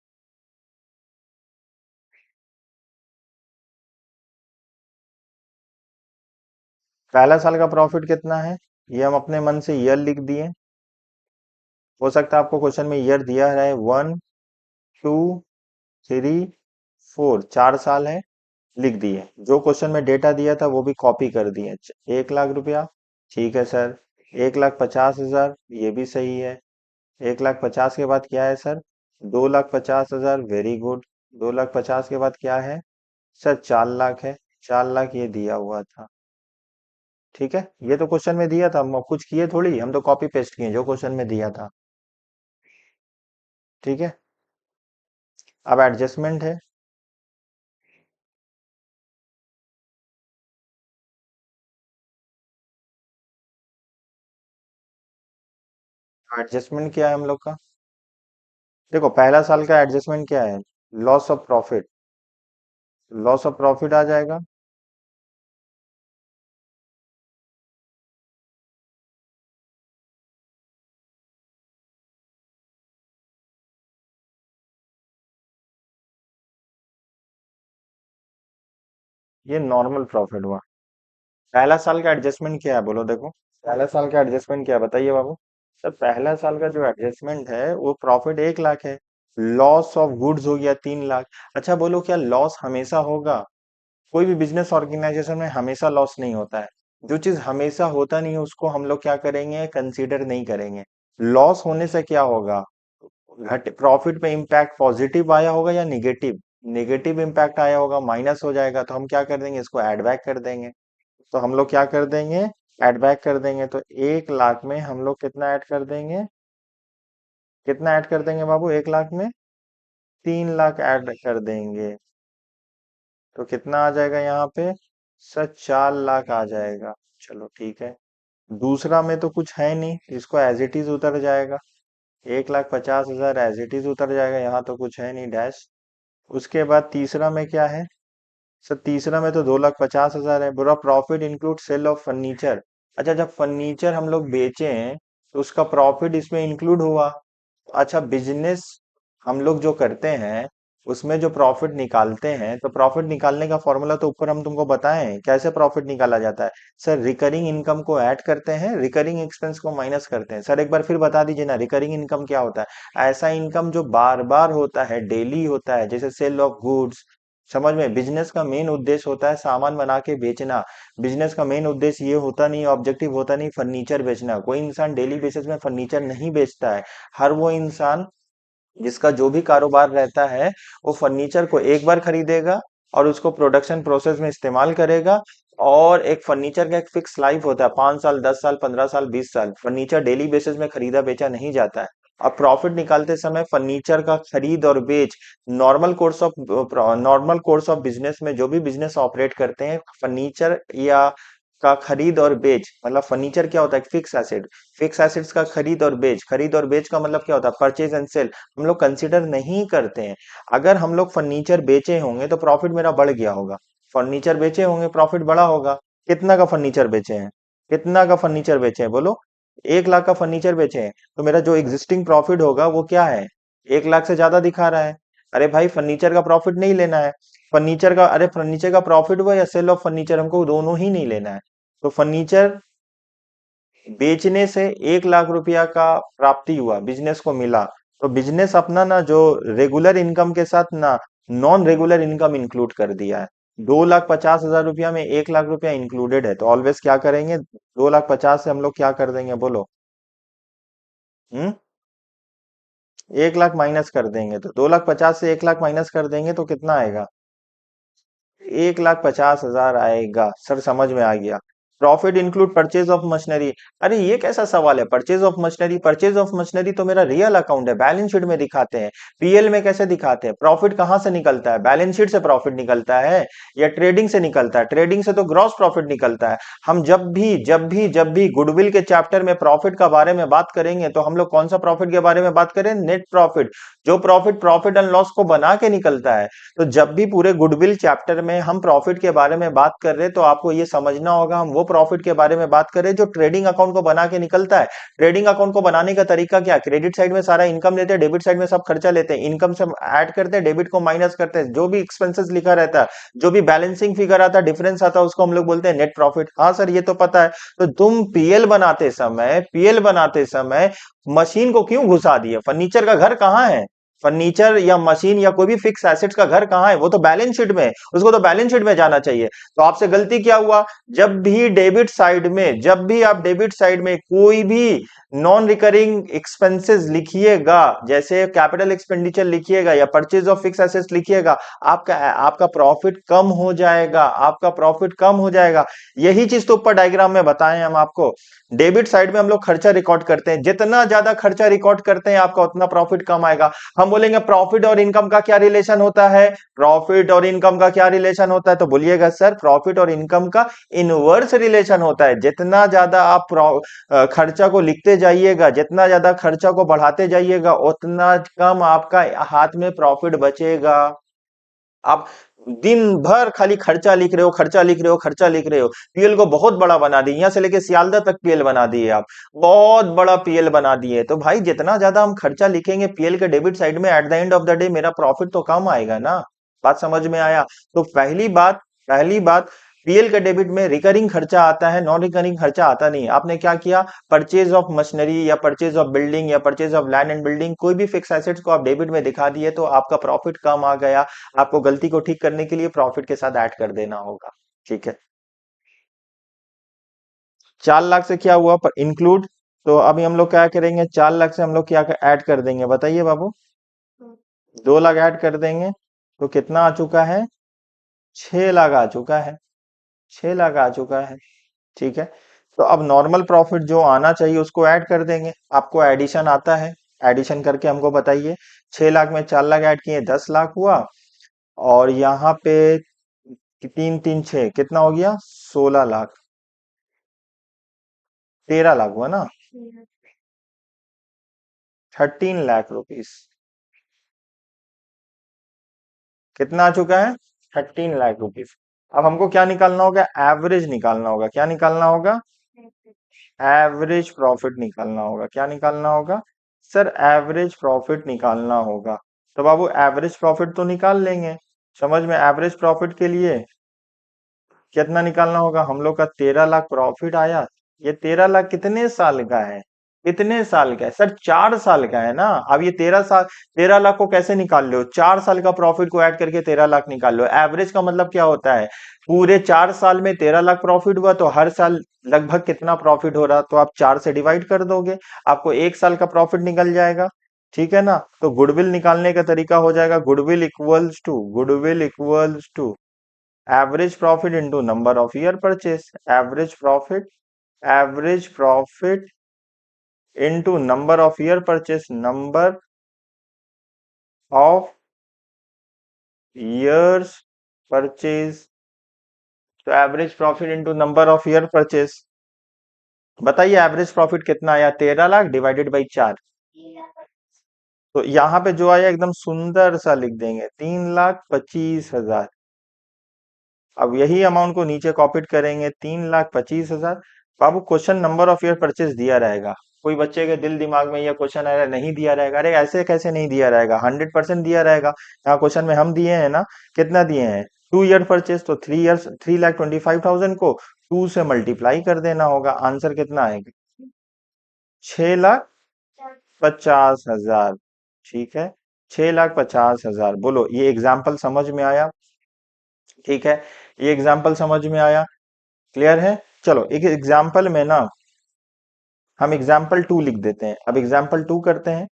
Speaker 1: पहला साल का प्रॉफिट कितना है, ये हम अपने मन से ईयर लिख दिए। हो सकता है आपको क्वेश्चन में ईयर दिया है 1, 2, 3, 4, 4 साल है, लिख दिए। जो क्वेश्चन में डेटा दिया था वो भी कॉपी कर दिए। 1 लाख रुपया, ठीक है सर। 1,50,000, ये भी सही है। 1,50,000 के बाद क्या है सर, 2,50,000, वेरी गुड। 2,50,000 के बाद क्या है सर, 4 लाख है। 4 लाख ये दिया हुआ था, ठीक है। ये तो क्वेश्चन में दिया था, हम अब कुछ किए थोड़ी, हम तो कॉपी पेस्ट किए जो क्वेश्चन में दिया था, ठीक है। अब एडजस्टमेंट है, एडजस्टमेंट क्या है हम लोग का, देखो पहला साल का एडजस्टमेंट क्या है, loss of profit. Loss of profit आ जाएगा। ये नॉर्मल प्रॉफिट हुआ। पहला साल का एडजस्टमेंट क्या है बोलो, देखो पहला साल का एडजस्टमेंट क्या है बताइए बाबू। सर पहला साल का जो एडजस्टमेंट है वो प्रॉफिट 1 लाख है, लॉस ऑफ गुड्स हो गया 3 लाख। अच्छा बोलो, क्या लॉस हमेशा होगा, कोई भी बिजनेस ऑर्गेनाइजेशन में हमेशा लॉस नहीं होता है। जो चीज हमेशा होता नहीं है उसको हम लोग क्या करेंगे, कंसीडर नहीं करेंगे। लॉस होने से क्या होगा, घट प्रॉफिट पे इम्पैक्ट पॉजिटिव आया होगा या निगेटिव, निगेटिव इम्पैक्ट आया होगा, माइनस हो जाएगा, तो हम क्या कर देंगे, इसको ऐड बैक कर देंगे। तो हम लोग क्या कर देंगे, ऐड बैक कर देंगे। तो 1 लाख में हम लोग कितना ऐड कर देंगे, कितना ऐड कर देंगे बाबू, 1 लाख में 3 लाख ऐड कर देंगे। तो कितना आ जाएगा यहाँ पे सर, 4 लाख आ जाएगा। चलो ठीक है। दूसरा में तो कुछ है नहीं, इसको एज इट इज उतर जाएगा। 1,50,000 एज इट इज उतर जाएगा, यहाँ तो कुछ है नहीं, डैश। उसके बाद तीसरा में क्या है सर, तीसरा में तो 2,50,000 है, बुरा profit include sale of furniture. अच्छा, जब फर्नीचर हम लोग बेचे हैं तो उसका प्रॉफिट इसमें इंक्लूड हुआ। अच्छा, बिजनेस हम लोग जो करते हैं उसमें जो प्रॉफिट निकालते हैं, तो प्रॉफिट निकालने का फॉर्मूला तो ऊपर हम तुमको बताएं हैं, कैसे प्रॉफिट निकाला जाता है। सर रिकरिंग इनकम को ऐड करते हैं, रिकरिंग एक्सपेंस को माइनस करते हैं। सर एक बार फिर बता दीजिए ना, रिकरिंग इनकम क्या होता है, ऐसा इनकम जो बार बार होता है, डेली होता है, जैसे सेल ऑफ गुड्स, समझ में? बिजनेस का मेन उद्देश्य होता है सामान बना के बेचना। बिजनेस का मेन उद्देश्य ये होता नहीं, ऑब्जेक्टिव होता नहीं फर्नीचर बेचना। कोई इंसान डेली बेसिस में फर्नीचर नहीं बेचता है। हर वो इंसान जिसका जो भी कारोबार रहता है, वो फर्नीचर को एक बार खरीदेगा और उसको प्रोडक्शन प्रोसेस में इस्तेमाल करेगा। और एक फर्नीचर का एक फिक्स लाइफ होता है, 5 साल, 10 साल, 15 साल, 20 साल। फर्नीचर डेली बेसिस में खरीदा बेचा नहीं जाता है। अब प्रॉफिट निकालते समय फर्नीचर का खरीद और बेच, नॉर्मल कोर्स ऑफ बिजनेस में जो भी बिजनेस ऑपरेट करते हैं, फर्नीचर या का खरीद और बेच, मतलब फर्नीचर क्या होता है? Fix asset. फिक्स एसेट्स का खरीद और बेच का मतलब क्या होता है? Purchase and sale. हम लोग कंसिडर नहीं करते हैं। अगर हम लोग फर्नीचर बेचे होंगे तो प्रॉफिट मेरा बढ़ गया होगा। फर्नीचर बेचे होंगे, प्रॉफिट बढ़ा होगा। कितना का फर्नीचर बेचे हैं? कितना का फर्नीचर बेचे हैं बोलो? 1 लाख का फर्नीचर बेचे हैं, तो मेरा जो एग्जिस्टिंग प्रॉफिट होगा वो क्या है? 1 लाख से ज्यादा दिखा रहा है। अरे भाई, फर्नीचर का प्रॉफिट नहीं लेना है। फर्नीचर का प्रॉफिट हुआ या सेल ऑफ फर्नीचर, हमको दोनों ही नहीं लेना है। तो फर्नीचर बेचने से 1 लाख रुपया का प्राप्ति हुआ, बिजनेस को मिला। तो बिजनेस अपना ना जो रेगुलर इनकम के साथ ना नॉन रेगुलर इनकम इंक्लूड कर दिया है। 2,50,000 रुपया में 1 लाख रुपया इंक्लूडेड है, तो ऑलवेज क्या करेंगे? 2,50,000 से हम लोग क्या कर देंगे बोलो? 1 लाख माइनस कर देंगे, तो 2,50,000 से 1 लाख माइनस कर देंगे तो कितना आएगा? 1,50,000 आएगा। सर समझ में आ गया। Profit include purchase of machinery. अरे ये कैसा सवाल है? Purchase of machinery, purchase of machinery तो मेरा रियल अकाउंट है, बैलेंस शीट में दिखाते हैं। पीएल में कैसे दिखाते हैं? प्रॉफिट कहाँ से निकलता है? बैलेंस शीट से प्रॉफिट निकलता है या ट्रेडिंग से निकलता है? ट्रेडिंग से तो ग्रॉस प्रॉफिट निकलता है। हम जब भी गुडविल के चैप्टर में प्रॉफिट का बारे में बात करेंगे तो हम लोग कौन सा प्रॉफिट के बारे में बात करें? Net profit. जो प्रॉफिट प्रॉफिट एंड लॉस को बना के निकलता है। तो जब भी पूरे गुडविल चैप्टर में हम प्रॉफिट के बारे में बात कर रहे हैं, तो आपको ये समझना होगा हम वो प्रॉफिट के बारे में बात कर रहे हैं जो ट्रेडिंग अकाउंट को बना के निकलता है। ट्रेडिंग अकाउंट को बनाने का तरीका क्या है? क्रेडिट साइड में सारा इनकम लेते हैं, डेबिट साइड में सब खर्चा लेते हैं। इनकम से ऐड करते हैं, डेबिट को माइनस करते हैं। जो भी एक्सपेंसेस लिखा रहता है, जो भी बैलेंसिंग फिगर आता है, डिफरेंस आता है, उसको हम लोग बोलते हैं नेट प्रॉफिट। हाँ सर, ये तो पता है। तो तुम पीएल बनाते समय मशीन को क्यों घुसा दिए? फर्नीचर का घर कहाँ है? फर्नीचर या मशीन या कोई भी फिक्स एसेट्स का घर कहाँ है? वो तो बैलेंस शीट में है। उसको तो बैलेंस शीट में जाना चाहिए। तो आपसे गलती क्या हुआ? जब भी आप डेबिट साइड में कोई भी नॉन रिकरिंग एक्सपेंसेस लिखिएगा, जैसे कैपिटल एक्सपेंडिचर लिखिएगा या परचेज ऑफ फिक्स एसेट्स लिखिएगा, आपका आपका प्रॉफिट कम हो जाएगा। आपका प्रॉफिट कम हो जाएगा। यही चीज तो ऊपर डायग्राम में बताएं हम आपको। डेबिट साइड में हम लोग खर्चा रिकॉर्ड करते हैं, जितना ज्यादा खर्चा रिकॉर्ड करते हैं आपका उतना प्रॉफिट कम आएगा। हम बोलेंगे प्रॉफिट और इनकम का क्या रिलेशन होता है? प्रॉफिट और इनकम का क्या रिलेशन होता है? तो बोलिएगा सर, प्रॉफिट और इनकम का इनवर्स रिलेशन होता है। जितना ज्यादा आप खर्चा को लिखते जाइएगा, जितना ज्यादा खर्चा को बढ़ाते जाइएगा, उतना कम आपका हाथ में प्रॉफिट बचेगा। आप दिन भर खाली खर्चा लिख रहे हो, खर्चा लिख रहे हो, खर्चा लिख रहे हो। पीएल को बहुत बड़ा बना दिए, यहां से लेके सियालदह तक पीएल बना दिए आप। बहुत बड़ा पीएल बना दिए। तो भाई जितना ज्यादा हम खर्चा लिखेंगे पीएल के डेबिट साइड में, at the end of the day मेरा प्रॉफिट तो कम आएगा ना। बात समझ में आया? तो पहली बात, पीएल के डेबिट में रिकरिंग खर्चा आता है, नॉन रिकरिंग खर्चा आता नहीं। आपने क्या किया? परचेज ऑफ मशीनरी या परचेज ऑफ बिल्डिंग या purchase of land and building, कोई भी फिक्स एसेट्स को आप डेबिट में दिखा दिए, तो आपका प्रॉफिट कम आ गया। आपको गलती को ठीक करने के लिए प्रॉफिट के साथ ऐड कर देना होगा। ठीक है। 4 लाख से क्या हुआ पर इंक्लूड? तो अभी हम लोग क्या करेंगे? 4 लाख से हम लोग क्या ऐड कर देंगे बताइए बाबू? 2 लाख ऐड कर देंगे तो कितना आ चुका है? 6 लाख आ चुका है। 6 लाख आ चुका है। ठीक है। तो अब नॉर्मल प्रॉफिट जो आना चाहिए उसको ऐड कर देंगे। आपको एडिशन आता है? एडिशन करके हमको बताइए। 6 लाख में 4 लाख ऐड किए, 10 लाख हुआ। और यहाँ पे 3 3 6 कितना हो गया? 16 लाख। 13 लाख हुआ ना? 13 लाख रुपीस। कितना आ चुका है? 13 लाख रुपीस। अब हमको क्या निकालना होगा? एवरेज निकालना होगा। क्या निकालना होगा? एवरेज प्रॉफिट निकालना होगा। क्या निकालना होगा? सर एवरेज प्रॉफिट निकालना होगा। तो बाबू एवरेज प्रॉफिट तो निकाल लेंगे। समझ में? एवरेज प्रॉफिट के लिए कितना निकालना होगा? हम लोग का 13 लाख प्रॉफिट आया। ये 13 लाख कितने साल का है? कितने साल का है सर? 4 साल का है ना। अब ये 13 साल, 13 लाख को कैसे निकाल लो? 4 साल का प्रॉफिट को ऐड करके 13 लाख निकाल लो। एवरेज का मतलब क्या होता है? पूरे 4 साल में 13 लाख प्रॉफिट हुआ तो हर साल लगभग कितना प्रॉफिट हो रहा, तो आप 4 से डिवाइड कर दोगे, आपको 1 साल का प्रॉफिट निकल जाएगा। ठीक है ना? तो गुडविल निकालने का तरीका हो जाएगा, goodwill equals to average profit into number of year purchase. Average profit into number of year purchase, number of years purchase। तो average profit into number of year purchase. बताइए एवरेज प्रॉफिट कितना आया? 13 lakh divided by 4। तो यहाँ पे जो आया एकदम सुंदर सा लिख देंगे, 3,25,000। अब यही अमाउंट को नीचे कॉपी करेंगे, 3,25,000। बाबू question number of year purchase दिया रहेगा। कोई बच्चे के दिल दिमाग में यह क्वेश्चन आएगा नहीं दिया रहेगा, अरे ऐसे कैसे नहीं दिया रहेगा, 100% दिया रहेगा। यहाँ क्वेश्चन में हम दिए हैं ना, कितना दिए हैं? 2 ईयर परचेज, तो 3 ईयर्स, 3,25,000 को 2 से मल्टीप्लाई कर देना होगा। आंसर कितना आएगा? 6,50,000। ठीक है, 6,50,000। बोलो ये एग्जाम्पल समझ में आया? ठीक है, ये एग्जाम्पल समझ में आया? क्लियर है? चलो एक एग्जाम्पल में ना हम एग्जाम्पल 2 लिख देते हैं। अब एग्जाम्पल 2 करते हैं।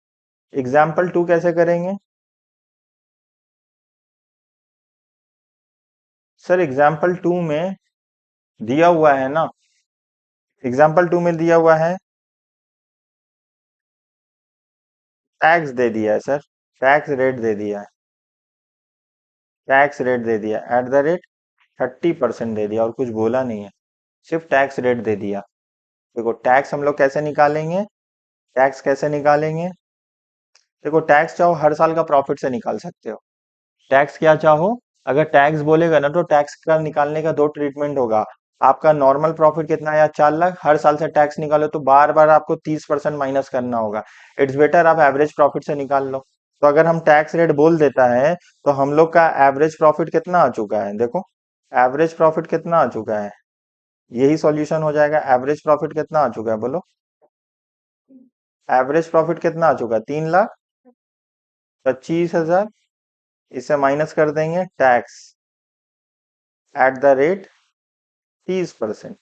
Speaker 1: एग्जाम्पल 2 कैसे करेंगे सर? एग्जाम्पल 2 में दिया हुआ है ना, एग्जाम्पल 2 में दिया हुआ है, टैक्स दे दिया है सर, टैक्स रेट दे दिया है, टैक्स रेट दे दिया एट द रेट 30% दे दिया, और कुछ बोला नहीं है, सिर्फ टैक्स रेट दे दिया। देखो टैक्स हम लोग कैसे निकालेंगे, टैक्स कैसे निकालेंगे? देखो टैक्स चाहो हर साल का प्रॉफिट से निकाल सकते हो। टैक्स क्या चाहो, अगर टैक्स बोलेगा ना तो टैक्स का निकालने का दो ट्रीटमेंट होगा। आपका नॉर्मल प्रॉफिट कितना है? 4 लाख, हर साल से टैक्स निकालो तो बार बार आपको 30% माइनस करना होगा। इट्स बेटर आप एवरेज प्रॉफिट से निकाल लो। तो अगर हम टैक्स रेट बोल देता है तो हम लोग का एवरेज प्रॉफिट कितना आ चुका है? देखो एवरेज प्रॉफिट कितना आ चुका है, यही सॉल्यूशन हो जाएगा। एवरेज प्रॉफिट कितना आ चुका है बोलो? एवरेज प्रॉफिट कितना आ चुका है? 3,25,000। इसे माइनस कर देंगे टैक्स एट द रेट 30%।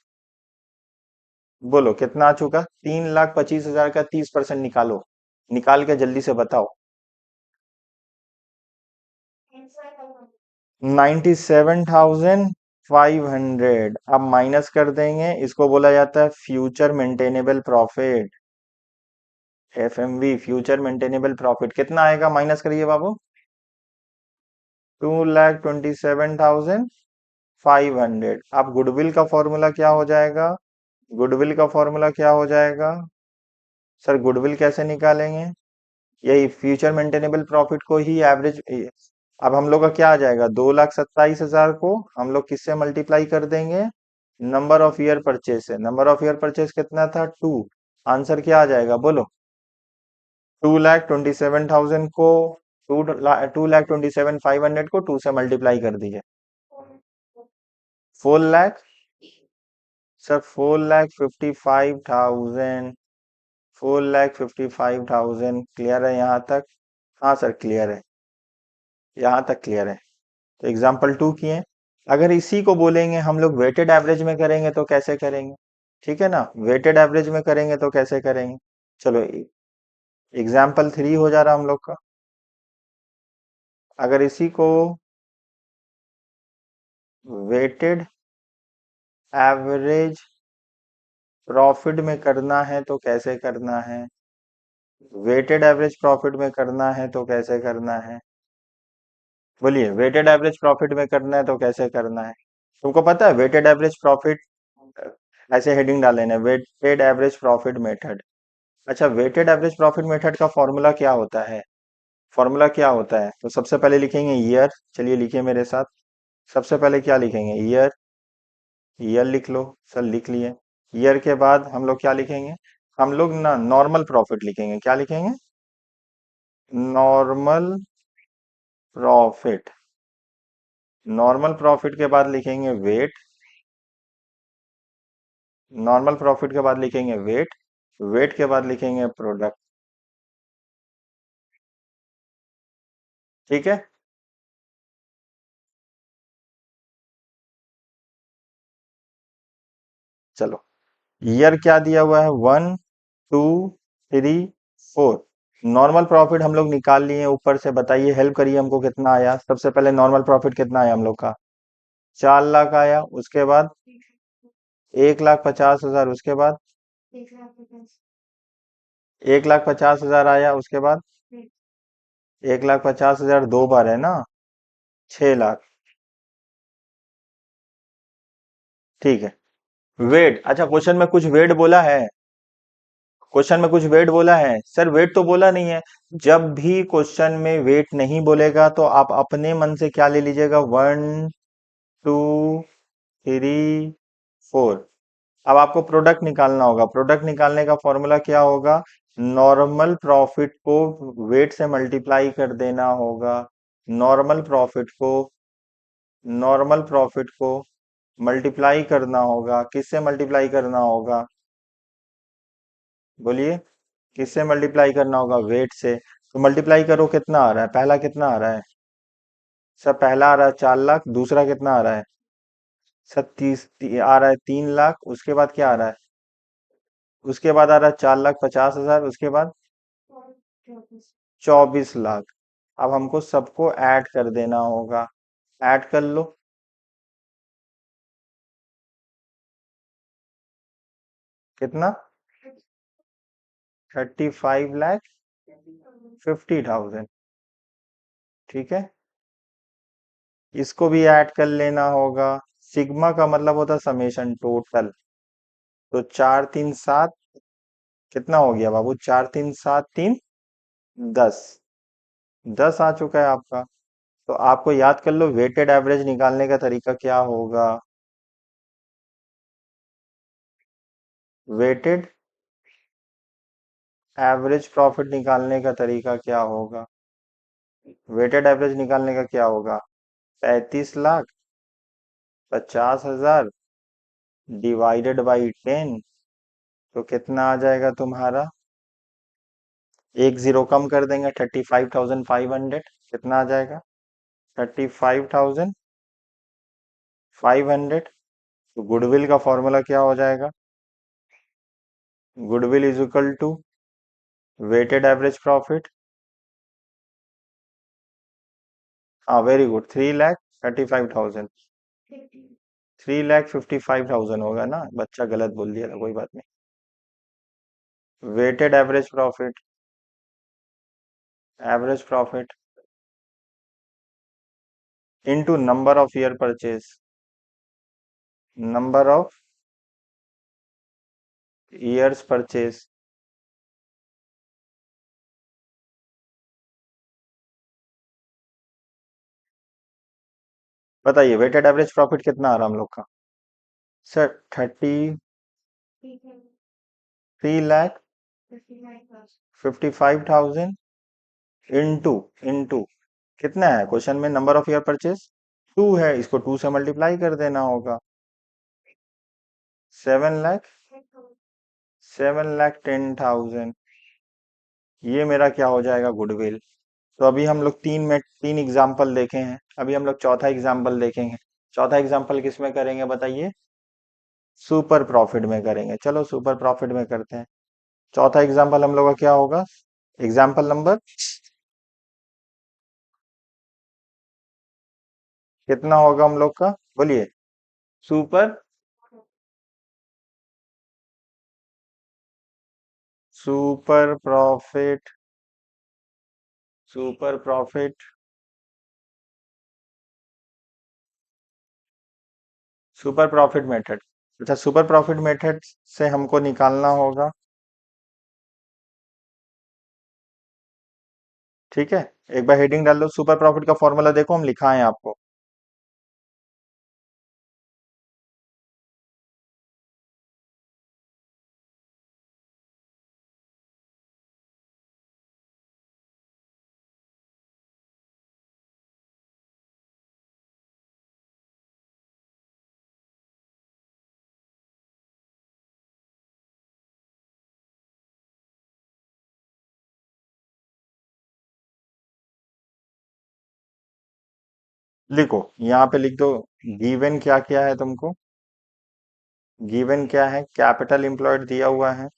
Speaker 1: बोलो कितना आ चुका? 3,25,000 का 30% निकालो, निकाल के जल्दी से बताओ। 97,500। अब माइनस कर देंगे, इसको बोला जाता है future maintainable profit, FMV, future maintainable profit. कितना आएगा माइनस करिए बाबू? 2,27,500। अब गुडविल का फॉर्मूला क्या हो जाएगा? गुडविल का फॉर्मूला क्या हो जाएगा सर? गुडविल कैसे निकालेंगे? यही फ्यूचर मेंटेनेबल प्रॉफिट को ही एवरेज। अब हम लोग का क्या आ जाएगा? 2,27,000 को हम लोग किससे मल्टीप्लाई कर देंगे? नंबर ऑफ ईयर परचेज से। नंबर ऑफ ईयर परचेज कितना था? 2। आंसर क्या आ जाएगा बोलो? 2,27,000 को 2,27,500 को 2 से मल्टीप्लाई कर दीजिए। 4 लाख सर, 4,55,000। 4,55,000 क्लियर है यहाँ तक? हाँ सर क्लियर है, यहाँ तक क्लियर है। तो एग्जाम्पल 2 किए। अगर इसी को बोलेंगे हम लोग वेटेड एवरेज में करेंगे तो कैसे करेंगे? ठीक है ना, वेटेड एवरेज में करेंगे तो कैसे करेंगे? चलो एग्जाम्पल 3 हो जा रहा हम लोग का। अगर इसी को वेटेड एवरेज प्रॉफिट में करना है तो कैसे करना है? वेटेड एवरेज प्रॉफिट में करना है तो कैसे करना है? बोलिए, वेटेड एवरेज प्रॉफिट में करना है तो कैसे करना है? तुमको पता है वेटेड एवरेज प्रॉफिट? ऐसे हेडिंग डाल लेना, वेटेड एवरेज प्रॉफिट मेथड। अच्छा, वेटेड एवरेज प्रॉफिट मेथड का फॉर्मूला क्या होता है? फॉर्मूला क्या होता है? तो सबसे पहले लिखेंगे ईयर। चलिए लिखिए मेरे साथ। सबसे पहले क्या लिखेंगे? ईयर। ईयर लिख लो सर, लिख लिए। ईयर के बाद हम लोग क्या लिखेंगे? हम लोग ना नॉर्मल प्रॉफिट लिखेंगे। क्या लिखेंगे? Normal profit. नॉर्मल प्रॉफिट के बाद लिखेंगे वेट। नॉर्मल प्रॉफिट के बाद लिखेंगे वेट। वेट के बाद लिखेंगे प्रोडक्ट। ठीक है। चलो, ईयर क्या दिया हुआ है? 1 2 3 4। नॉर्मल प्रॉफिट हम लोग निकाल लिए ऊपर से, बताइए, हेल्प करिए हमको, कितना आया? सबसे पहले नॉर्मल प्रॉफिट कितना आया हम लोग का? 4 लाख आया। उसके बाद 1,50,000। उसके बाद 1,50,000 आया। उसके बाद 1,50,000 दो बार है ना, 6 लाख। ठीक है। वेट, अच्छा, क्वेश्चन में कुछ वेट बोला है? क्वेश्चन में कुछ वेट बोला है सर? वेट तो बोला नहीं है। जब भी क्वेश्चन में वेट नहीं बोलेगा तो आप अपने मन से क्या ले लीजिएगा? 1 2 3 4। अब आपको प्रोडक्ट निकालना होगा। प्रोडक्ट निकालने का फॉर्मूला क्या होगा? नॉर्मल प्रॉफिट को वेट से मल्टीप्लाई कर देना होगा। नॉर्मल प्रॉफिट को नॉर्मल प्रॉफिट को मल्टीप्लाई करना होगा। किससे मल्टीप्लाई करना होगा? बोलिए, किससे मल्टीप्लाई करना होगा? वेट से। तो मल्टीप्लाई करो, कितना आ रहा है? पहला कितना आ रहा है? सर पहला आ रहा है 4 लाख। दूसरा कितना आ रहा है? आ रहा है 3 लाख। उसके बाद क्या आ रहा है? उसके बाद आ रहा है 4,50,000। उसके बाद 24 लाख। अब हमको सबको ऐड कर देना होगा। ऐड कर लो। कितना? 35,50,000। ठीक है। इसको भी ऐड कर लेना होगा। सिग्मा का मतलब होता है समेशन टोटल। तो 4 3 7, कितना हो गया बाबू? 4 3 7 3, 10। 10 आ चुका है आपका। तो आपको याद कर लो, वेटेड एवरेज निकालने का तरीका क्या होगा? वेटेड एवरेज प्रॉफिट निकालने का तरीका क्या होगा? वेटेड एवरेज निकालने का क्या होगा? 35,50,000 डिवाइडेड बाई 10। तो कितना आ जाएगा तुम्हारा? एक जीरो कम कर देंगे, 35,500। कितना आ जाएगा? 35,500। तो गुडविल का फॉर्मूला क्या हो जाएगा? Goodwill is equal to weighted average profit. हाँ, वेरी गुड, 3,35,000। 3,55,000 होगा ना? बच्चा गलत बोल दिया था, कोई बात नहीं। Weighted average profit into number of year purchase. Number of years purchase. बताइए, वेटेड एवरेज प्रॉफिट कितना आ रहा हम लोग का? सर 33,55,000 इंटू इंटू कितना है क्वेश्चन में? नंबर ऑफ ईयर परचेज 2 है, इसको 2 से मल्टीप्लाई कर देना होगा। 7 लाख 7,10,000। ये मेरा क्या हो जाएगा? गुडविल। तो अभी हम लोग तीन एग्जाम्पल देखे हैं। अभी हम लोग चौथा एग्जाम्पल देखेंगे। चौथा एग्जाम्पल किस में करेंगे बताइए? सुपर प्रॉफिट में करेंगे। चलो सुपर प्रॉफिट में करते हैं। चौथा एग्जाम्पल हम लोग का क्या होगा? एग्जाम्पल नंबर कितना होगा हम लोग का? बोलिए। Super super profit super profit super profit method. अच्छा, सुपर प्रॉफिट मेथड से हमको निकालना होगा। ठीक है। एक बार हेडिंग डाल लो, सुपर प्रॉफिट का फॉर्मूला देखो, हम लिखाएं आपको। लिखो, यहाँ पे लिख दो। गिवन क्या क्या है तुमको? गिवन क्या है? कैपिटल एम्प्लॉयड दिया हुआ है।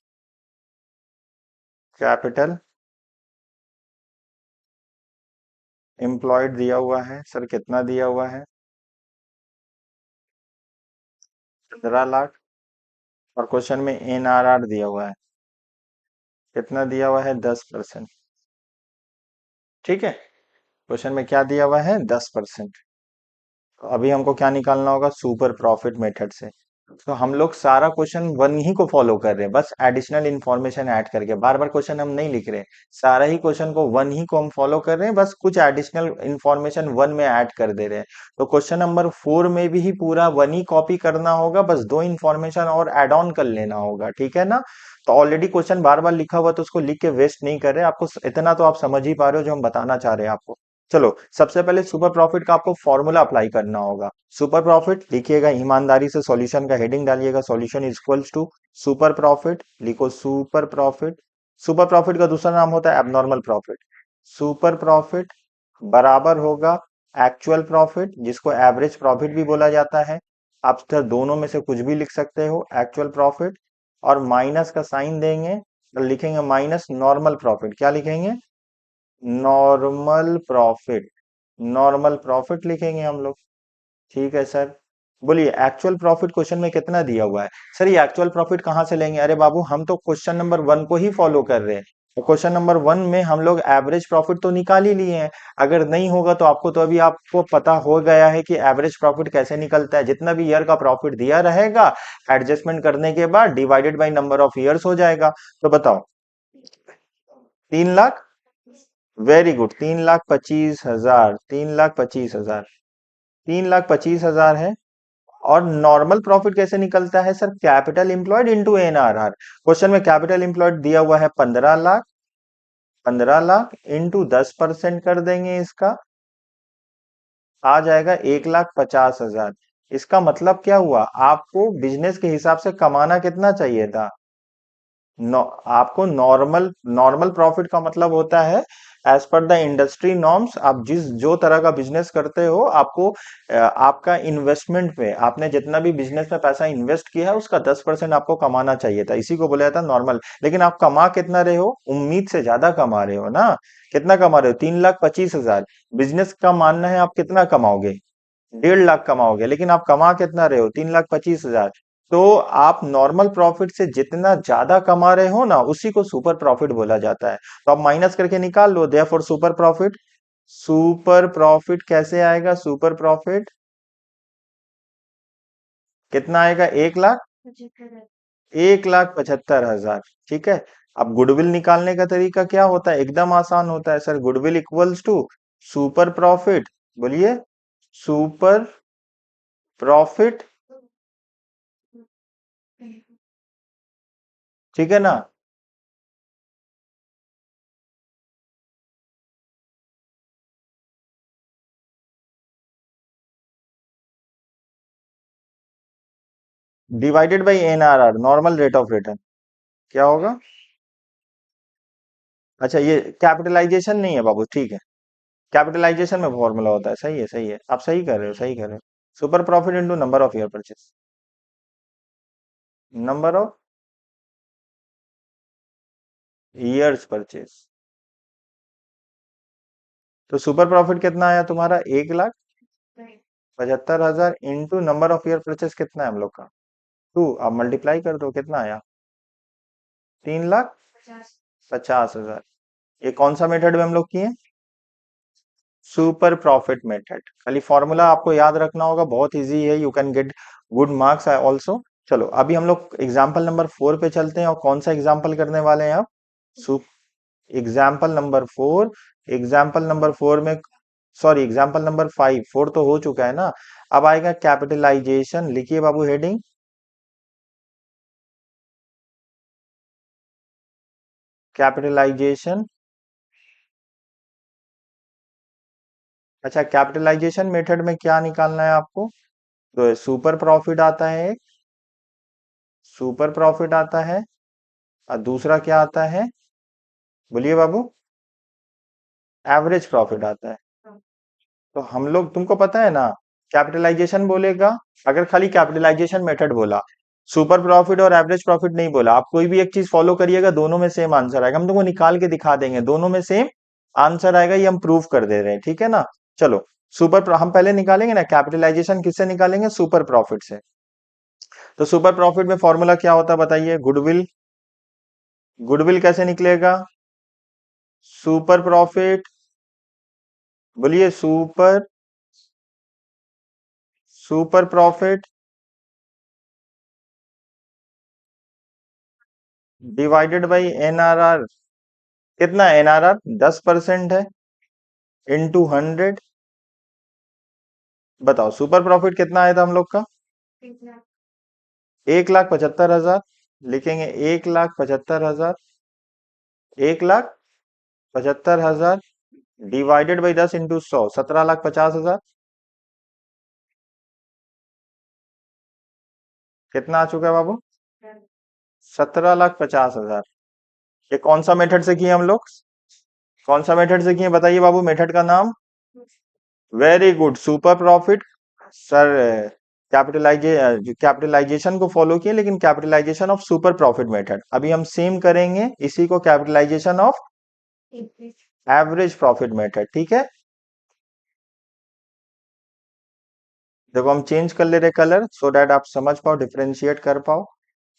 Speaker 1: कैपिटल एम्प्लॉयड दिया हुआ है सर, कितना दिया हुआ है? 15 लाख। और क्वेश्चन में एनआरआर दिया हुआ है, कितना दिया हुआ है? 10%। ठीक है, क्वेश्चन में क्या दिया हुआ है? 10%। तो अभी हमको क्या निकालना होगा? सुपर प्रॉफिट मेथड से। तो हम लोग सारा क्वेश्चन वन ही को फॉलो कर रहे हैं, बस एडिशनल इंफॉर्मेशन ऐड करके, बार बार क्वेश्चन हम नहीं लिख रहे। सारा ही क्वेश्चन को वन ही को हम फॉलो कर रहे हैं, बस कुछ एडिशनल इंफॉर्मेशन वन में ऐड कर दे रहे हैं। तो क्वेश्चन नंबर 4 में भी ही पूरा वन ही कॉपी करना होगा, बस दो इंफॉर्मेशन और एड ऑन कर लेना होगा, ठीक है ना? तो ऑलरेडी क्वेश्चन बार बार लिखा हुआ, तो उसको लिख के वेस्ट नहीं कर रहे। आपको इतना तो आप समझ ही पा रहे हो जो हम बताना चाह रहे हैं आपको। चलो, सबसे पहले सुपर प्रॉफिट का आपको फॉर्मूला अप्लाई करना होगा। सुपर प्रॉफिट लिखिएगा, ईमानदारी से सॉल्यूशन का हेडिंग डालिएगा, solution is equals to super profit. लिखो सुपर प्रॉफिट। सुपर प्रॉफिट का दूसरा नाम होता है एबनॉर्मल प्रॉफिट। सुपर प्रॉफिट बराबर होगा एक्चुअल प्रॉफिट, जिसको एवरेज प्रॉफिट भी बोला जाता है। आप सर दोनों में से कुछ भी लिख सकते हो, एक्चुअल प्रॉफिट और माइनस का साइन देंगे तो लिखेंगे माइनस नॉर्मल प्रॉफिट। क्या लिखेंगे? Normal profit. नॉर्मल प्रॉफिट लिखेंगे हम लोग। ठीक है सर। बोलिए, एक्चुअल प्रॉफिट क्वेश्चन में कितना दिया हुआ है? सर ये एक्चुअल प्रॉफिट कहाँ से लेंगे? अरे बाबू, हम तो क्वेश्चन नंबर 1 को ही फॉलो कर रहे हैं। तो क्वेश्चन नंबर 1 में हम लोग एवरेज प्रॉफिट तो निकाल ही लिए हैं। अगर नहीं होगा तो आपको तो अभी आपको पता हो गया है कि एवरेज प्रॉफिट कैसे निकलता है। जितना भी ईयर का प्रॉफिट दिया रहेगा, एडजस्टमेंट करने के बाद divided by number of years हो जाएगा। तो बताओ, 3 लाख। Very good, 3,25,000। 3,25,000। 3,25,000 है। और नॉर्मल प्रॉफिट कैसे निकलता है sir? Capital employed into NRR. Question में कैपिटल एम्प्लॉयड दिया हुआ है 15 लाख। 15 लाख इंटू 10% कर देंगे इसका, आ जाएगा 1,50,000। इसका मतलब क्या हुआ? आपको बिजनेस के हिसाब से कमाना कितना चाहिए था? आपको नॉर्मल नॉर्मल प्रॉफिट का मतलब होता है as per the industry norms. आप जिस जो तरह का बिजनेस करते हो, आपको आपका इन्वेस्टमेंट पे, आपने जितना भी बिजनेस में पैसा इन्वेस्ट किया है उसका 10% आपको कमाना चाहिए था। इसी को बोला जाता है नॉर्मल। लेकिन आप कमा कितना रहे हो? उम्मीद से ज्यादा कमा रहे हो ना। कितना कमा रहे हो? 3,25,000। बिजनेस का मानना है आप कितना कमाओगे? 1.5 लाख कमाओगे, लेकिन आप कमा कितना रहे हो? 3,25,000। तो आप नॉर्मल प्रॉफिट से जितना ज्यादा कमा रहे हो ना, उसी को सुपर प्रॉफिट बोला जाता है। तो आप माइनस करके निकाल लो, therefore super profit. Super profit कैसे आएगा? सुपर प्रॉफिट कितना आएगा? 1 लाख। 1,75,000। ठीक है। अब गुडविल निकालने का तरीका क्या होता है? एकदम आसान होता है sir. Goodwill equals to super profit. बोलिए, सुपर प्रॉफिट। ठीक है ना? Divided by NRR, normal rate of return. क्या होगा? अच्छा, ये कैपिटलाइजेशन नहीं है बाबू, ठीक है। कैपिटलाइजेशन में फॉर्मूला होता है। सही है, सही है, आप सही कर रहे हो, सही कर रहे हो। Super profit into number of year purchase. Number of years purchase. तो सुपर प्रॉफिट कितना आया तुम्हारा? 1,75,000 into number of year purchase कितना है हम लोग का? 2। आप मल्टीप्लाई कर दो, कितना आया? 3,50,000। ये कौन सा मेथड में हम लोग किए? Super profit method. खाली फॉर्मूला आपको याद रखना होगा, बहुत इजी है, you can get good marks also. चलो, अभी हम लोग एग्जाम्पल नंबर 4 पे चलते हैं। और कौन सा एग्जाम्पल करने वाले हैं आप? सु एग्जाम्पल नंबर 4। एग्जाम्पल नंबर 4 में, सॉरी, एग्जाम्पल नंबर 5। 4 तो हो चुका है ना। अब आएगा कैपिटलाइजेशन। लिखिए बाबू हेडिंग, कैपिटलाइजेशन। अच्छा, कैपिटलाइजेशन मेथड में क्या निकालना है आपको? तो सुपर प्रॉफिट आता है एक, सुपर प्रॉफिट आता है। और दूसरा क्या आता है? बोलिए बाबू। एवरेज प्रॉफिट आता है। तो हम लोग, तुमको पता है ना, कैपिटलाइजेशन बोलेगा, अगर खाली कैपिटलाइजेशन मेथड बोला, सुपर प्रॉफिट और एवरेज प्रॉफिट नहीं बोला, आप कोई भी एक चीज फॉलो करिएगा, दोनों में सेम आंसर आएगा। हम तुमको निकाल के दिखा देंगे, दोनों में सेम आंसर आएगा, ये हम प्रूव कर दे रहे हैं, ठीक है ना। चलो, हम पहले निकालेंगे ना कैपिटलाइजेशन, किससे निकालेंगे? सुपर प्रॉफिट से। तो सुपर प्रॉफिट में फॉर्मूला क्या होता है बताइए? गुडविल। गुडविल कैसे निकलेगा? सुपर प्रॉफिट, बोलिए super, super profit divided by NRR. कितना एनआरआर? 10% है, इनटू 100। बताओ सुपर प्रॉफिट कितना आया था हम लोग का? 1,75,000। लिखेंगे 1,75,000, 1,75,000 डिवाइडेड बाई 10 इंटू 100, 17,50,000। कितना आ चुका है बाबू? 17,50,000। ये कौन सा मेथड से किए हम लोग? कौन सा मेथड से किए बताइए बाबू, मेथड का नाम? Very good, super profit. Sir, capitalization को फॉलो किए, लेकिन capitalization of super profit method. अभी हम सेम करेंगे इसी को, capitalization of average profit method, ठीक है। देखो हम चेंज कर ले रहे कलर, सो दैट आप समझ पाओ, डिफरेंशिएट कर पाओ।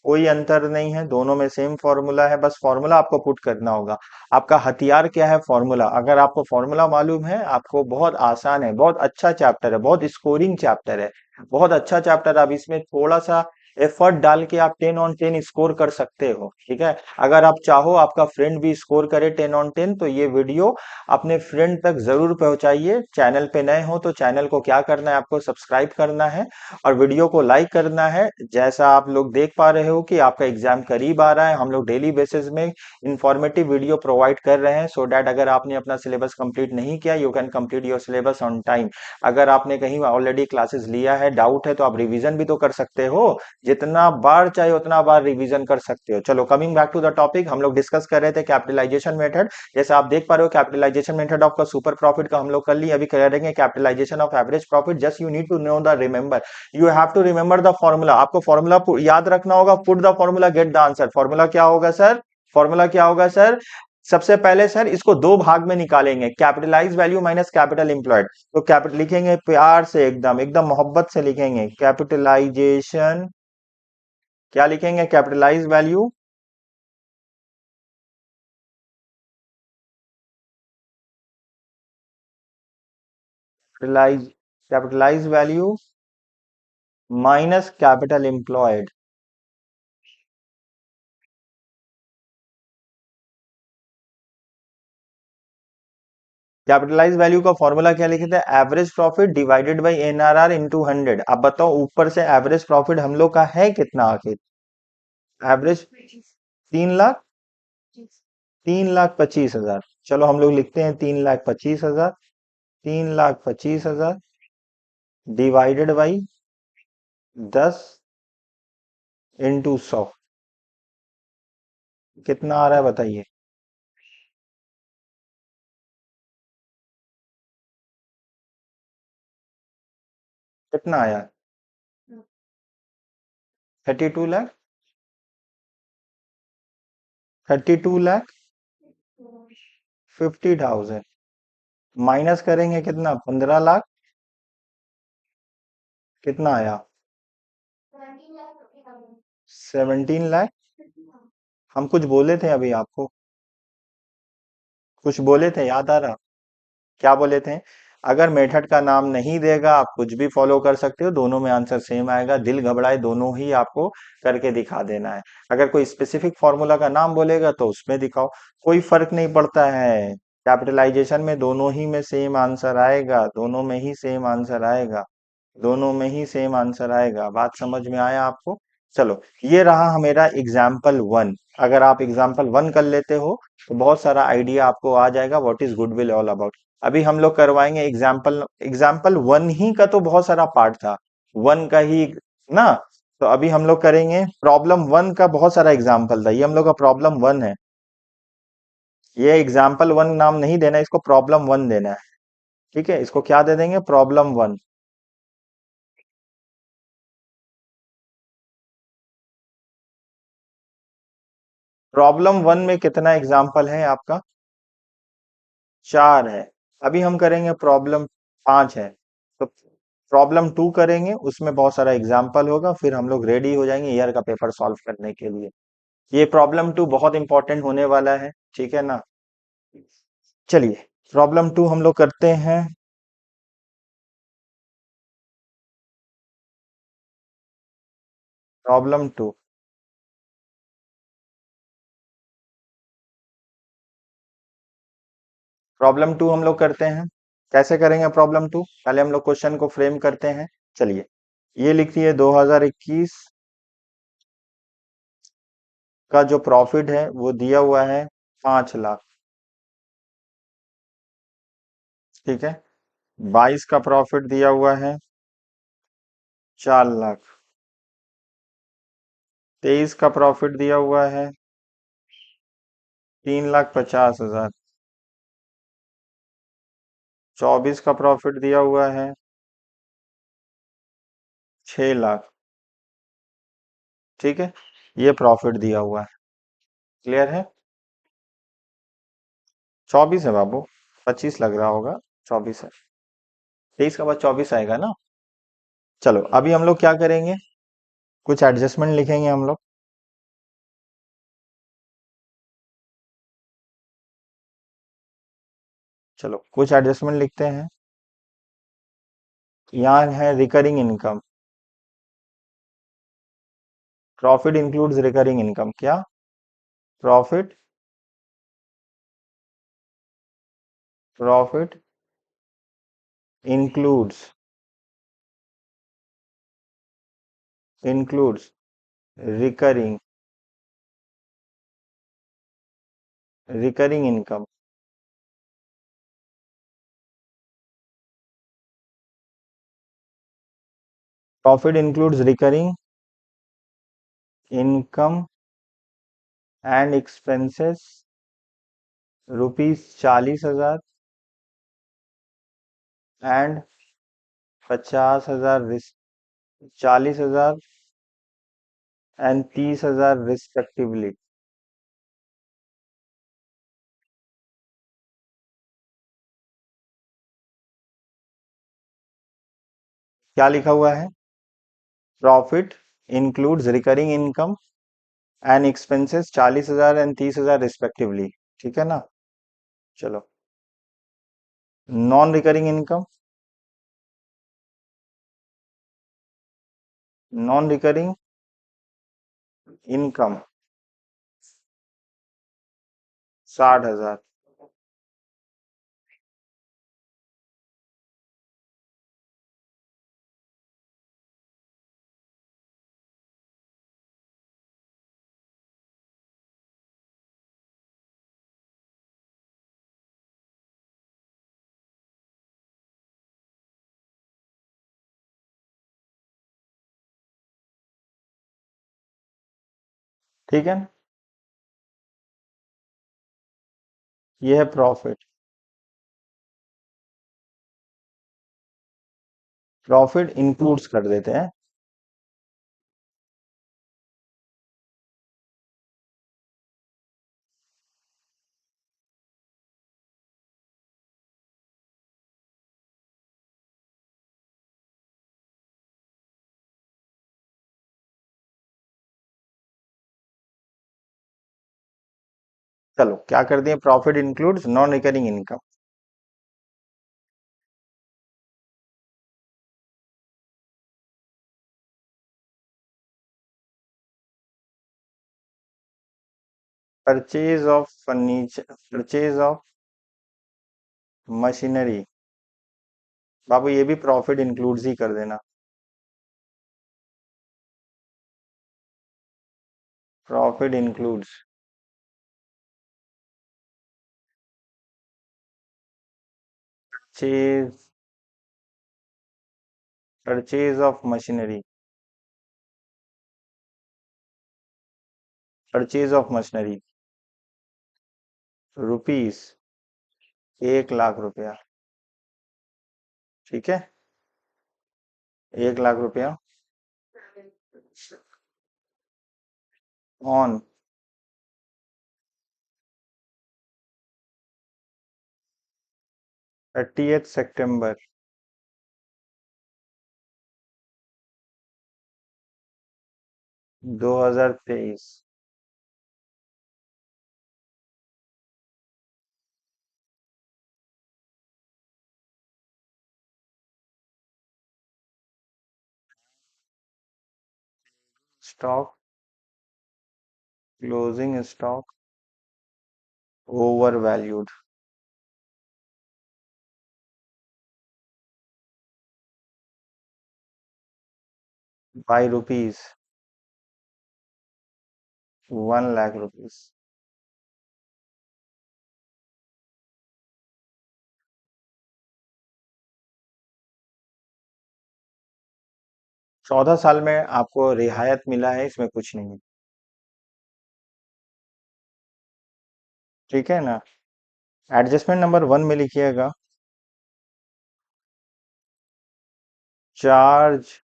Speaker 1: कोई अंतर नहीं है, दोनों में सेम फॉर्मूला है, बस फॉर्मूला आपको पुट करना होगा। आपका हथियार क्या है? फॉर्मूला। अगर आपको फॉर्मूला मालूम है, आपको बहुत आसान है, बहुत अच्छा चैप्टर है, बहुत स्कोरिंग चैप्टर है, बहुत अच्छा चैप्टर है। आप इसमें थोड़ा सा एफर्ट डाल के आप 10 on 10 स्कोर कर सकते हो, ठीक है। अगर आप चाहो आपका फ्रेंड भी स्कोर करे 10 on 10, तो ये वीडियो अपने फ्रेंड तक जरूर पहुंचाइए। चैनल पे नए हो तो चैनल को क्या करना है, आपको सब्सक्राइब करना है और वीडियो को लाइक करना है। जैसा आप लोग देख पा रहे हो कि आपका एग्जाम करीब आ रहा है, हम लोग डेली बेसिस में इंफॉर्मेटिव वीडियो प्रोवाइड कर रहे हैं, सो डैट अगर आपने अपना सिलेबस कंप्लीट नहीं किया, you can complete your syllabus on time. अगर आपने कहीं ऑलरेडी क्लासेस लिया है, डाउट है, तो आप रिवीजन भी तो कर सकते हो, जितना बार चाहे उतना बार रिवीजन कर सकते हो। चलो, coming back to the topic, हम लोग डिस्कस कर रहे थे कैपिटलाइजेशन मेथड। जैसे आप देख पा रहे हो, कैपिटलाइजेशन मेथड ऑफ का सुपर प्रॉफिट का हम लोग कर लिए, अभी करेंगे capitalization of average profit. Just you need to know the remember, you have to remember the formula. आपको फॉर्मूला याद रखना होगा, put the formula, get the answer. Formula क्या होगा सर? फॉर्मूला क्या होगा सर? सबसे पहले सर इसको दो भाग में निकालेंगे, capitalize value minus capital employed. तो कैपिटल लिखेंगे प्यार से, एकदम एकदम मोहब्बत से लिखेंगे, कैपिटलाइजेशन, क्या लिखेंगे? Capitalize value capitalize capitalize value minus capital employed. Capitalize value का फॉर्मूला क्या लिखे थे? Average profit divided by NRR into 100। अब बताओ ऊपर से एवरेज प्रॉफिट हम लोग का है कितना आखिर? एवरेज 3 लाख, 3,25,000। चलो हम लोग लिखते हैं 3,25,000, 3,25,000 डिवाइडेड बाई 10 इंटू 100। कितना आ रहा है बताइए? कितना आया? 32 लाख, 32,50,000। माइनस करेंगे कितना? 15 लाख। कितना आया? 17 लाख। हम कुछ बोले थे अभी आपको, कुछ बोले थे, याद आ रहा? क्या बोले थे? अगर मेथड का नाम नहीं देगा, आप कुछ भी फॉलो कर सकते हो, दोनों में आंसर सेम आएगा, दिल घबराए दोनों ही आपको करके दिखा देना है। अगर कोई स्पेसिफिक फॉर्मूला का नाम बोलेगा तो उसमें दिखाओ, कोई फर्क नहीं पड़ता है। कैपिटलाइजेशन में दोनों ही में सेम आंसर आएगा, दोनों में ही सेम आंसर आएगा, दोनों में ही सेम आंसर आएगा। बात समझ में आया आपको? चलो, ये रहा मेरा एग्जाम्पल 1। अगर आप एग्जाम्पल 1 कर लेते हो तो बहुत सारा आइडिया आपको आ जाएगा what is goodwill all about. अभी हम लोग करवाएंगे एग्जाम्पल 1 ही का, तो बहुत सारा पार्ट था, 1 का ही ना। तो अभी हम लोग करेंगे प्रॉब्लम 1 का, बहुत सारा एग्जाम्पल था, ये हम लोग का प्रॉब्लम 1 है। ये एग्जाम्पल 1 नाम नहीं देना, इसको प्रॉब्लम 1 देना है। ठीक है, इसको क्या दे देंगे, प्रॉब्लम वन। प्रॉब्लम वन में कितना एग्जाम्पल है आपका, चार है। अभी हम करेंगे प्रॉब्लम पांच है, तो प्रॉब्लम टू करेंगे, उसमें बहुत सारा एग्जाम्पल होगा, फिर हम लोग रेडी हो जाएंगे ईयर का पेपर सॉल्व करने के लिए। ये प्रॉब्लम टू बहुत इंपॉर्टेंट होने वाला है, ठीक है ना। चलिए, प्रॉब्लम टू हम लोग करते हैं। प्रॉब्लम टू, प्रॉब्लम टू हम लोग करते हैं। कैसे करेंगे प्रॉब्लम टू, पहले हम लोग क्वेश्चन को फ्रेम करते हैं। चलिए, ये लिखिए 2021 का जो प्रॉफिट है वो दिया हुआ है 5 लाख, ठीक है। 22 का प्रॉफिट दिया हुआ है 4 लाख। 23 का प्रॉफिट दिया हुआ है 3,50,000। 24 का प्रॉफिट दिया हुआ है 6 लाख, ठीक है। ये प्रॉफिट दिया हुआ है, क्लियर है। 24 है बाबू, 25 लग रहा होगा, 24 है। 23 का बाद 24 आएगा ना। चलो, अभी हम लोग क्या करेंगे, कुछ एडजस्टमेंट लिखेंगे हम लोग। चलो, कुछ एडजस्टमेंट लिखते हैं। यहाँ है recurring income, profit includes recurring income, क्या, profit, profit includes, includes recurring, recurring income. Profit includes recurring income and expenses ₹40,000 and 50,000, 40,000 and 30,000 respectively. क्या लिखा हुआ है, profit includes recurring income and expenses 40,000 and 30,000 respectively, ठीक है ना। चलो, non recurring income, non recurring income 60,000, ठीक है। ये है प्रॉफिट, प्रॉफिट इंक्लूड्स कर देते हैं। चलो, क्या कर दिए, profit includes non recurring income. Purchase of furniture, purchase of machinery, बाबू ये भी प्रॉफिट इंक्लूड्स ही कर देना। Profit includes, purchase, purchase of machinery, purchase of machinery rupees 1 lakh रुपया। ठीक है, 1 लाख रुपया ऑन 30 सितंबर 2023। Stock closing stock over valued. 5 rupees, 1 lakh rupees. 14 साल में आपको रियायत मिला है, इसमें कुछ नहीं। ठीक है ना। एडजस्टमेंट नंबर 1 में लिखिएगा, charge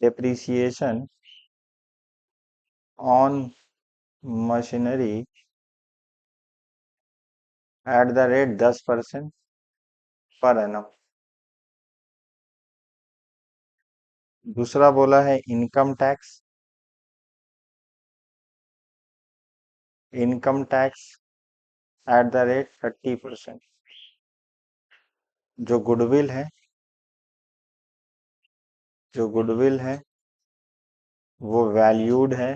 Speaker 1: depreciation on machinery at the rate 10% per annum. दूसरा बोला है income tax at the rate 30%। जो गुडविल है जो गुडविल है वो वैल्यूड है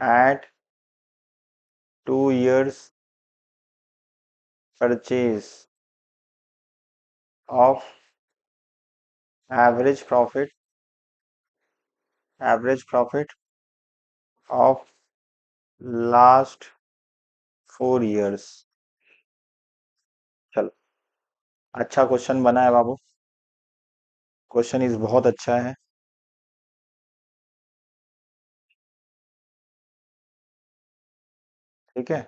Speaker 1: at 2 years purchase of average profit of last 4 years। चलो, अच्छा क्वेश्चन बना है बाबू, क्वेश्चन इज बहुत अच्छा है। ठीक है,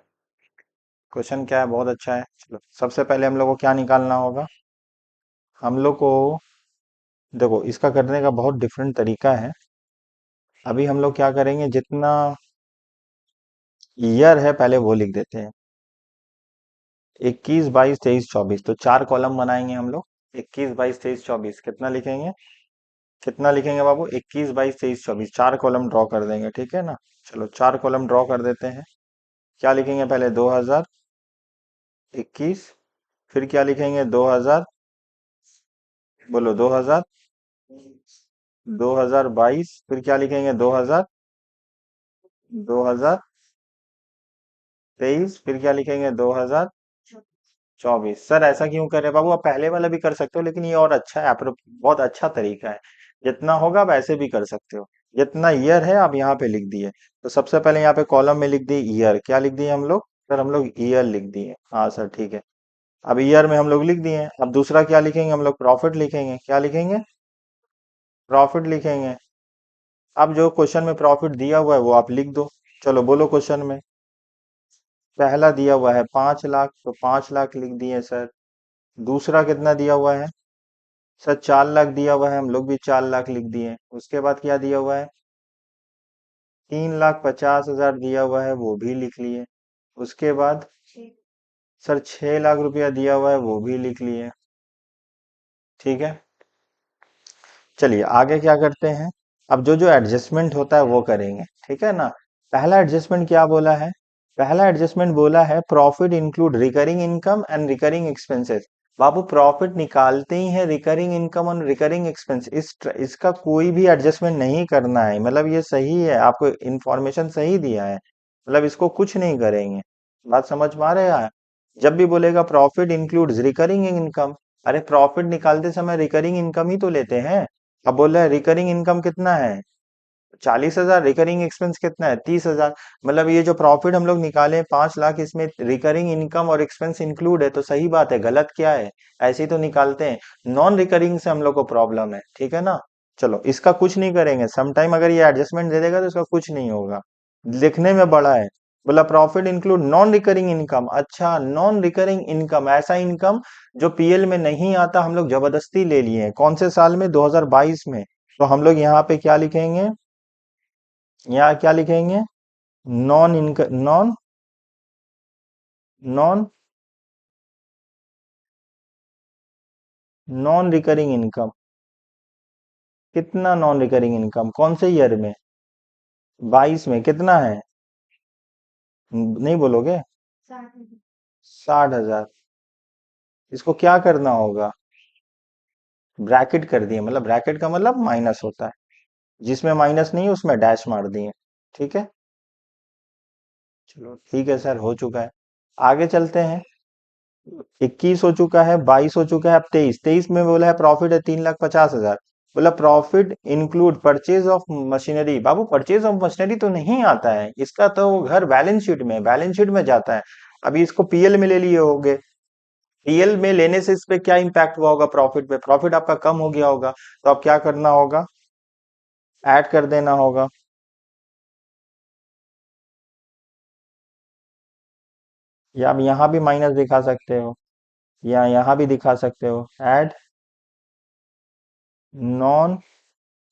Speaker 1: क्वेश्चन क्या है, बहुत अच्छा है। चलो, सबसे पहले हम लोग को क्या निकालना होगा, हम लोग को देखो इसका करने का बहुत डिफरेंट तरीका है। अभी हम लोग क्या करेंगे, जितना ईयर है पहले वो लिख देते हैं, 21, 22, 23, 24, तो 4 कॉलम बनाएंगे हम लोग। 21, 22, 23, 24 कितना लिखेंगे बाबू, 21, 22, 23, 24, 4 कॉलम ड्रॉ कर देंगे, ठीक है ना। चलो 4 कॉलम ड्रॉ कर देते हैं। क्या लिखेंगे पहले, 2021, फिर क्या लिखेंगे 2000, बोलो 2000, 2022, फिर क्या लिखेंगे 2000, 2023, फिर क्या लिखेंगे 2024। सर ऐसा क्यों कर रहे हैं बाबू, आप पहले वाला भी कर सकते हो, लेकिन ये और अच्छा है, बहुत अच्छा तरीका है। जितना होगा आप ऐसे भी कर सकते हो, जितना ईयर है आप यहाँ पे लिख दिए। तो सबसे पहले यहाँ पे कॉलम में लिख दिए ईयर, क्या लिख दिए हम लोग, सर हम लोग ईयर लिख दिए, हाँ सर ठीक है। अब ईयर में हम लोग लिख दिए, अब दूसरा क्या लिखेंगे हम लोग, प्रॉफिट लिखेंगे, क्या लिखेंगे, प्रॉफिट लिखेंगे। अब जो क्वेश्चन में प्रॉफिट दिया हुआ है वो आप लिख दो। चलो बोलो क्वेश्चन में, पहला दिया हुआ है 5 लाख, तो 5 लाख लिख दिए सर। दूसरा कितना दिया हुआ है, सर 4 लाख दिया हुआ है, हम लोग भी 4 लाख लिख दिए। उसके बाद क्या दिया हुआ है, 3,50,000 दिया हुआ है, वो भी लिख लिए। उसके बाद सर 6 लाख रुपया दिया हुआ है, वो भी लिख लिए। ठीक है, चलिए आगे क्या करते हैं। अब जो जो एडजस्टमेंट होता है वो करेंगे, ठीक है ना। पहला एडजस्टमेंट क्या बोला है, पहला एडजस्टमेंट बोला है profit include recurring income and recurring expenses. Babu profit निकालते ही है रिकरिंग इनकम और रिकरिंग एक्सपेंस, इसका कोई भी एडजस्टमेंट नहीं करना है, मतलब ये सही है, आपको इंफॉर्मेशन सही दिया है, मतलब इसको कुछ नहीं करेंगे। बात समझ में आ रहा है। जब भी बोलेगा प्रॉफिट इंक्लूड्स रिकरिंग इनकम, अरे प्रॉफिट निकालते समय रिकरिंग इनकम ही तो लेते हैं। अब बोल रहा है रिकरिंग इनकम कितना है, 40,000, रिकरिंग एक्सपेंस कितना है, 30,000। मतलब ये जो प्रॉफिट हम लोग निकाले 5 लाख, इसमें रिकरिंग इनकम और एक्सपेंस इंक्लूड है, तो सही बात है, गलत क्या है, ऐसे ही तो निकालते हैं। नॉन रिकरिंग से हम लोग को प्रॉब्लम है, ठीक है ना। चलो इसका कुछ नहीं करेंगे, सम टाइम अगर ये एडजस्टमेंट दे देगा तो इसका कुछ नहीं होगा, लिखने में बड़ा है। बोला profit include non recurring income. अच्छा, नॉन रिकरिंग इनकम, ऐसा इनकम जो पीएल में नहीं आता, हम लोग जबरदस्ती ले लिए हैं। कौन से साल में? 2022 में। तो हम लोग यहाँ पे क्या लिखेंगे? यहाँ क्या लिखेंगे? Non income, non non non recurring income. कितना नॉन रिकरिंग इनकम? कौन से ईयर में? 22 में। कितना है? नहीं बोलोगे? 60,000। इसको क्या करना होगा? ब्रैकेट कर दिए, मतलब ब्रैकेट का मतलब माइनस होता है, जिसमें माइनस नहीं है उसमें डैश मार दिए। ठीक है, चलो ठीक है सर, हो चुका है। आगे चलते हैं। 21 हो चुका है, 22 हो चुका है, अब 23। 23 में बोला है प्रॉफिट है 3,50,000। बोला profit include purchase of machinery. Babu purchase of machinery तो नहीं आता है इसका, तो वो घर बैलेंस शीट में, बैलेंस शीट में जाता है। अभी इसको पीएल में ले लिए होगे। पीएल में लेने से इस पे क्या इंपैक्ट हुआ होगा? प्रॉफिट पे, प्रॉफिट आपका कम हो गया होगा। तो अब क्या करना होगा? ऐड कर देना होगा। या आप यहाँ भी माइनस दिखा सकते हो, या यहाँ भी दिखा सकते हो। ऐड नॉन,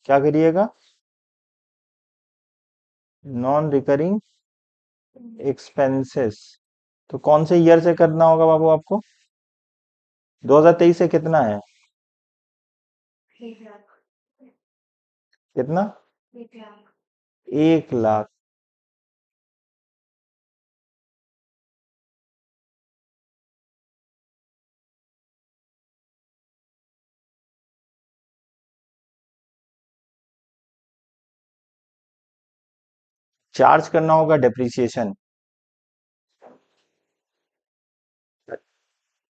Speaker 1: क्या करिएगा? Non recurring expenses. तो कौन से ईयर से करना होगा बाबू आपको? 2023 से कितना है? कितना? 1,00,000। चार्ज करना होगा डेप्रिसिएशन।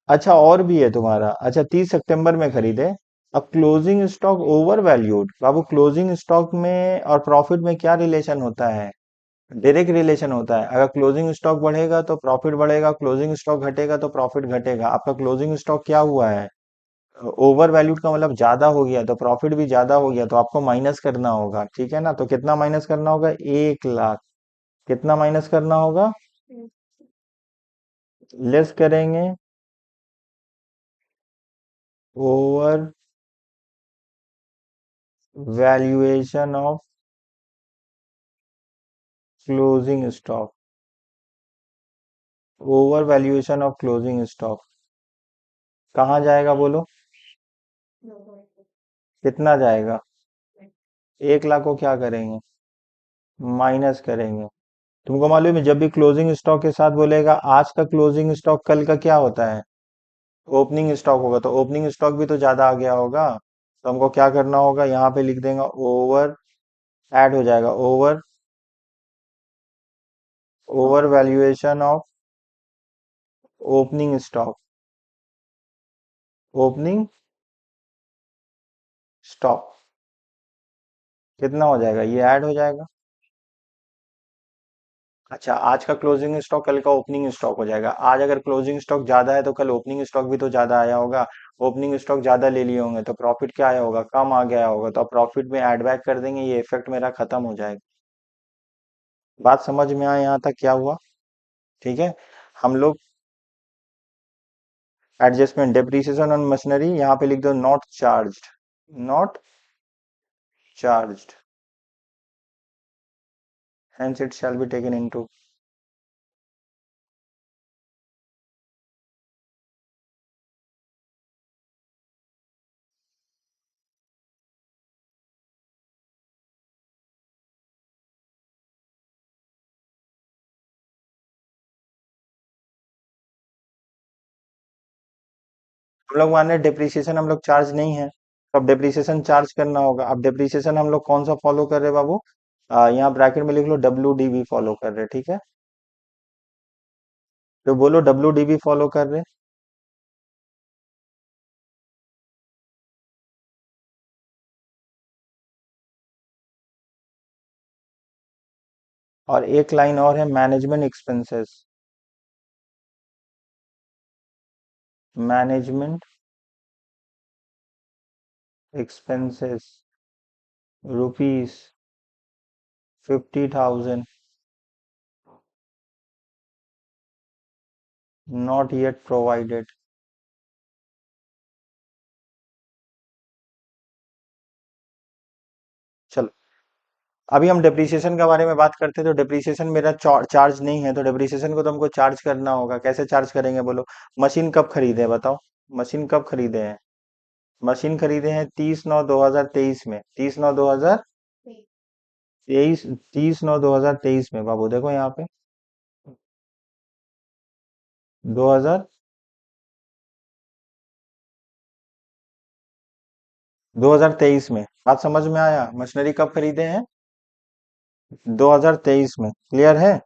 Speaker 1: अच्छा, और भी है तुम्हारा। अच्छा, 30 सितंबर में खरीदे। अब क्लोजिंग स्टॉक ओवर वैल्यूड। बाबू क्लोजिंग स्टॉक में और प्रॉफिट में क्या रिलेशन होता है? डायरेक्ट रिलेशन होता है। अगर क्लोजिंग स्टॉक बढ़ेगा तो प्रॉफिट बढ़ेगा, क्लोजिंग स्टॉक घटेगा तो प्रॉफिट घटेगा। आपका क्लोजिंग स्टॉक क्या हुआ है? ओवर वैल्यूड का मतलब ज्यादा हो गया, तो प्रॉफिट भी ज्यादा हो गया, तो आपको माइनस करना होगा। ठीक है ना? तो कितना माइनस करना होगा? 1,00,000। कितना माइनस करना होगा? लेस करेंगे over valuation of closing stock. Over valuation of closing stock कहाँ जाएगा बोलो? कितना जाएगा? 1,00,000 को क्या करेंगे? माइनस करेंगे। तुमको मालूम है, जब भी क्लोजिंग स्टॉक के साथ बोलेगा आज का क्लोजिंग स्टॉक, कल का क्या होता है? ओपनिंग स्टॉक होगा। तो ओपनिंग स्टॉक भी तो ज्यादा आ गया होगा। तो हमको क्या करना होगा? यहाँ पे लिख देगा ओवर, ऐड हो जाएगा over, over valuation of opening stock, opening stock. कितना हो जाएगा? ये ऐड हो जाएगा। अच्छा, आज का क्लोजिंग स्टॉक कल का ओपनिंग स्टॉक हो जाएगा। आज अगर क्लोजिंग स्टॉक ज्यादा है तो कल ओपनिंग स्टॉक भी तो ज्यादा आया होगा। ओपनिंग स्टॉक ज्यादा ले लिए होंगे तो प्रॉफिट क्या आया होगा? कम आ गया होगा। तो अब प्रॉफिट में ऐड बैक कर देंगे, ये इफेक्ट मेरा खत्म हो जाएगा। बात समझ में आया यहाँ तक क्या हुआ? ठीक है। हम लोग एडजस्टमेंट डेप्रिसिएशन ऑन मशीनरी यहाँ पे लिख दो not charged, not charged, hence it shall be taken into। हम लोग माने डेप्रिसिएशन हम लोग चार्ज नहीं है, तो अब डेप्रिसिएशन चार्ज करना होगा। अब डेप्रिसिएशन हम लोग कौन सा फॉलो कर रहे हैं बाबू? यहाँ ब्रैकेट में लिख लो WDV फॉलो कर रहे हैं। ठीक है, तो बोलो WDV फॉलो कर रहे हैं। और एक लाइन और है management expenses, management expenses rupees 50,000 not yet provided. चलो, अभी हम डिप्रिसिएशन के बारे में बात करते हैं। तो डिप्रिसिएशन मेरा चार्ज नहीं है, तो डिप्रिसिएशन को तो हमको चार्ज करना होगा। कैसे चार्ज करेंगे बोलो? मशीन कब खरीदे हैं बताओ? मशीन कब खरीदे हैं? मशीन खरीदे हैं 30/9/2023 में। 30/9/2023, 30/9/2023 में बाबू, देखो यहाँ पे 2000 2023 में। बात समझ में आया? मशीनरी कब खरीदे हैं? 2023 में। क्लियर है?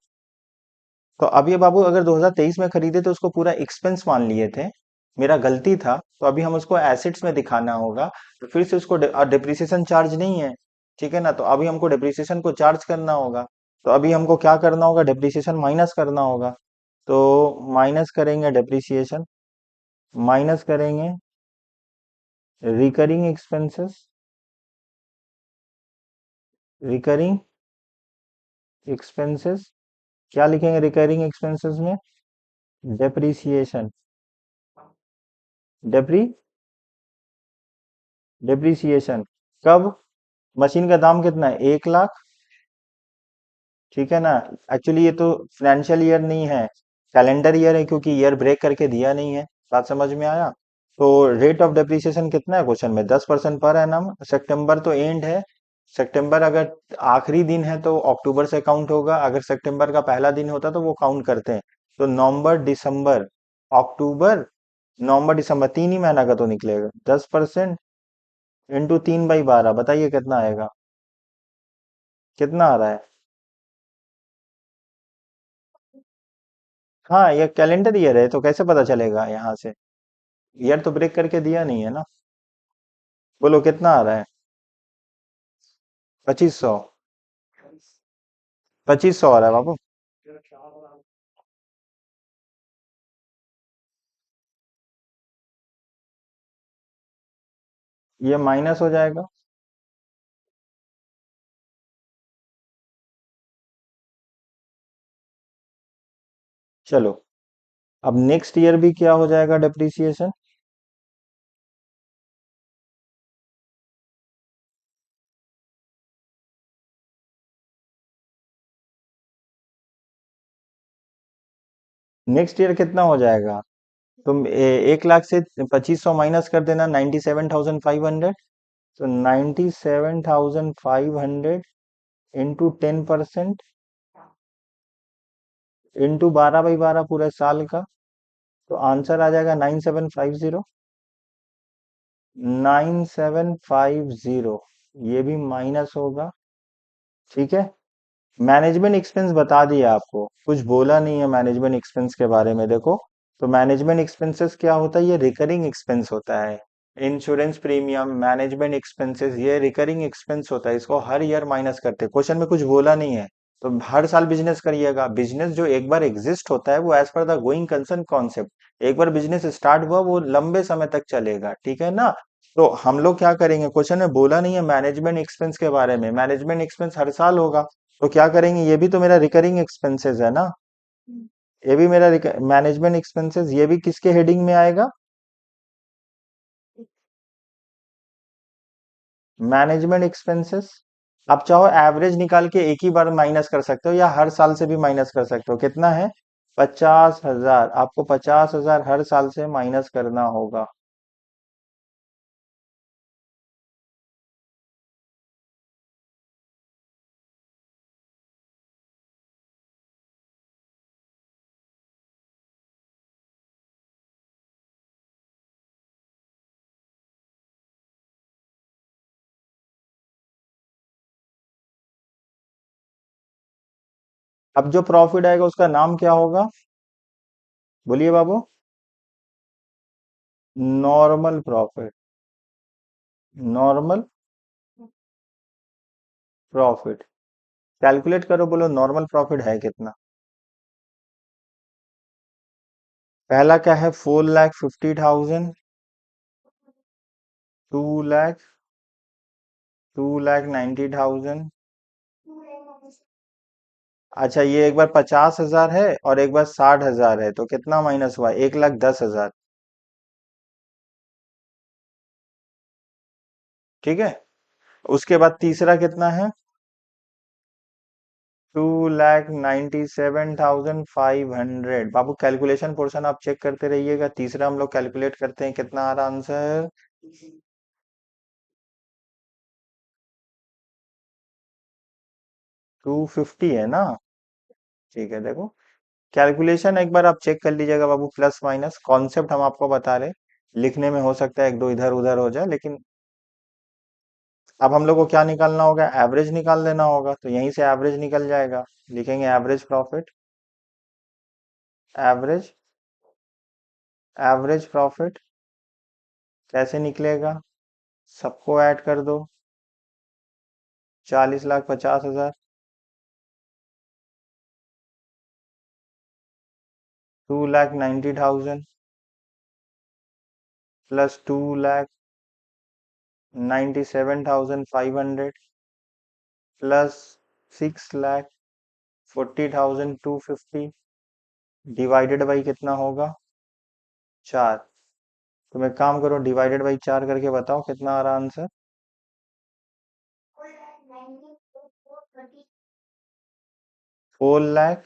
Speaker 1: तो अब ये बाबू, अगर 2023 में खरीदे तो उसको पूरा एक्सपेंस मान लिए थे, मेरा गलती था। तो अभी हम उसको एसेट्स में दिखाना होगा। तो फिर से उसको डिप्रिसिएशन चार्ज नहीं है, ठीक है ना? तो अभी हमको डिप्रिसिएशन को चार्ज करना होगा। तो अभी हमको क्या करना होगा? डिप्रिसिएशन माइनस करना होगा। तो माइनस करेंगे डिप्रिसिएशन, माइनस करेंगे रिकरिंग एक्सपेंसेस, रिकरिंग एक्सपेंसेस। क्या लिखेंगे रिकरिंग एक्सपेंसेस में? Depreciation, depre depreciation. कब? मशीन का दाम कितना है? 1 लाख, ठीक है ना? एक्चुअली ये तो फाइनेंशियल ईयर नहीं है, कैलेंडर ईयर है, क्योंकि ईयर ब्रेक करके दिया नहीं है। बात समझ में आया? तो रेट ऑफ डेप्रिसिएशन कितना है क्वेश्चन में? 10% पर एनम। सितंबर तो एंड है, सितंबर अगर आखिरी दिन है तो अक्टूबर से काउंट होगा, अगर सितंबर का पहला दिन होता तो वो काउंट करते हैं। तो नवंबर, दिसंबर, अक्टूबर, नवंबर, दिसंबर, 3 ही महीना का तो निकलेगा। 10% इंटू 3/12, बताइए कितना आएगा? कितना आ रहा है? हाँ, ये कैलेंडर ईयर है, तो कैसे पता चलेगा यहाँ से? ईयर तो ब्रेक करके दिया नहीं है ना। बोलो कितना आ रहा है? 2500। 2500 आ रहा है बाबू। ये माइनस हो जाएगा। चलो, अब नेक्स्ट ईयर भी क्या हो जाएगा डिप्रिसिएशन? नेक्स्ट ईयर कितना हो जाएगा? तुम 1 लाख से 2500 माइनस कर देना, 97,500। तो 97,500 इंटू 10%, इंटू 12/12 पूरे साल का। तो आंसर आ जाएगा 9750। 9750, ये भी माइनस होगा, ठीक है। मैनेजमेंट एक्सपेंस बता दिया आपको, कुछ बोला नहीं है मैनेजमेंट एक्सपेंस के बारे में। देखो, तो मैनेजमेंट एक्सपेंसेस क्या होता है? ये रिकरिंग एक्सपेंस होता है। इंश्योरेंस प्रीमियम, मैनेजमेंट एक्सपेंसेस, ये रिकरिंग एक्सपेंस होता है, इसको हर ईयर माइनस करते हैं। क्वेश्चन में कुछ बोला नहीं है। तो हर साल बिजनेस करिएगा। बिजनेस जो एक बार एग्जिस्ट होता है वो as per the going concern concept, एक बार बिजनेस स्टार्ट हुआ वो लंबे समय तक चलेगा, ठीक है ना? तो हम लोग क्या करेंगे? क्वेश्चन में बोला नहीं है मैनेजमेंट एक्सपेंस के बारे में। मैनेजमेंट एक्सपेंस हर साल होगा, तो क्या करेंगे? ये भी तो मेरा रिकरिंग एक्सपेंसेस है ना। ये भी मेरा मैनेजमेंट एक्सपेंसेस, ये भी किसके हेडिंग में आएगा? Management expenses. आप चाहो एवरेज निकाल के एक ही बार माइनस कर सकते हो, या हर साल से भी माइनस कर सकते हो। कितना है? 50,000। आपको 50,000 हर साल से माइनस करना होगा। अब जो प्रॉफिट आएगा उसका नाम क्या होगा? बोलिए बाबू। Normal profit, normal profit. Calculate करो, बोलो नॉर्मल प्रॉफिट है कितना? पहला क्या है? 4,50,000, 2,00,000, 2,90,000, अच्छा, ये एक बार 50,000 है और एक बार 60,000 है, तो कितना माइनस हुआ? 1,10,000। ठीक है। उसके बाद तीसरा कितना है? 2,97,500। बाबू कैलकुलेशन पोर्शन आप चेक करते रहिएगा। तीसरा हम लोग कैलकुलेट करते हैं, कितना आ रहा आंसर? 250 है ना? ठीक है, देखो कैलकुलेशन एक बार आप चेक कर लीजिएगा बाबू, प्लस माइनस कॉन्सेप्ट हम आपको बता रहे। लिखने में हो सकता है एक दो इधर उधर हो जाए, लेकिन अब हम लोग को क्या निकालना होगा? एवरेज निकाल देना होगा, तो यहीं से एवरेज निकल जाएगा। लिखेंगे average profit. Average average profit कैसे निकलेगा? सबको ऐड कर दो। 40,50,000 2,90,000 प्लस 2,97,500 प्लस 6,40,250 डिवाइडेड बाई कितना होगा? 4। तुम एक काम करो, डिवाइडेड बाई 4 करके बताओ कितना आ रहा आंसर? 4 लाख।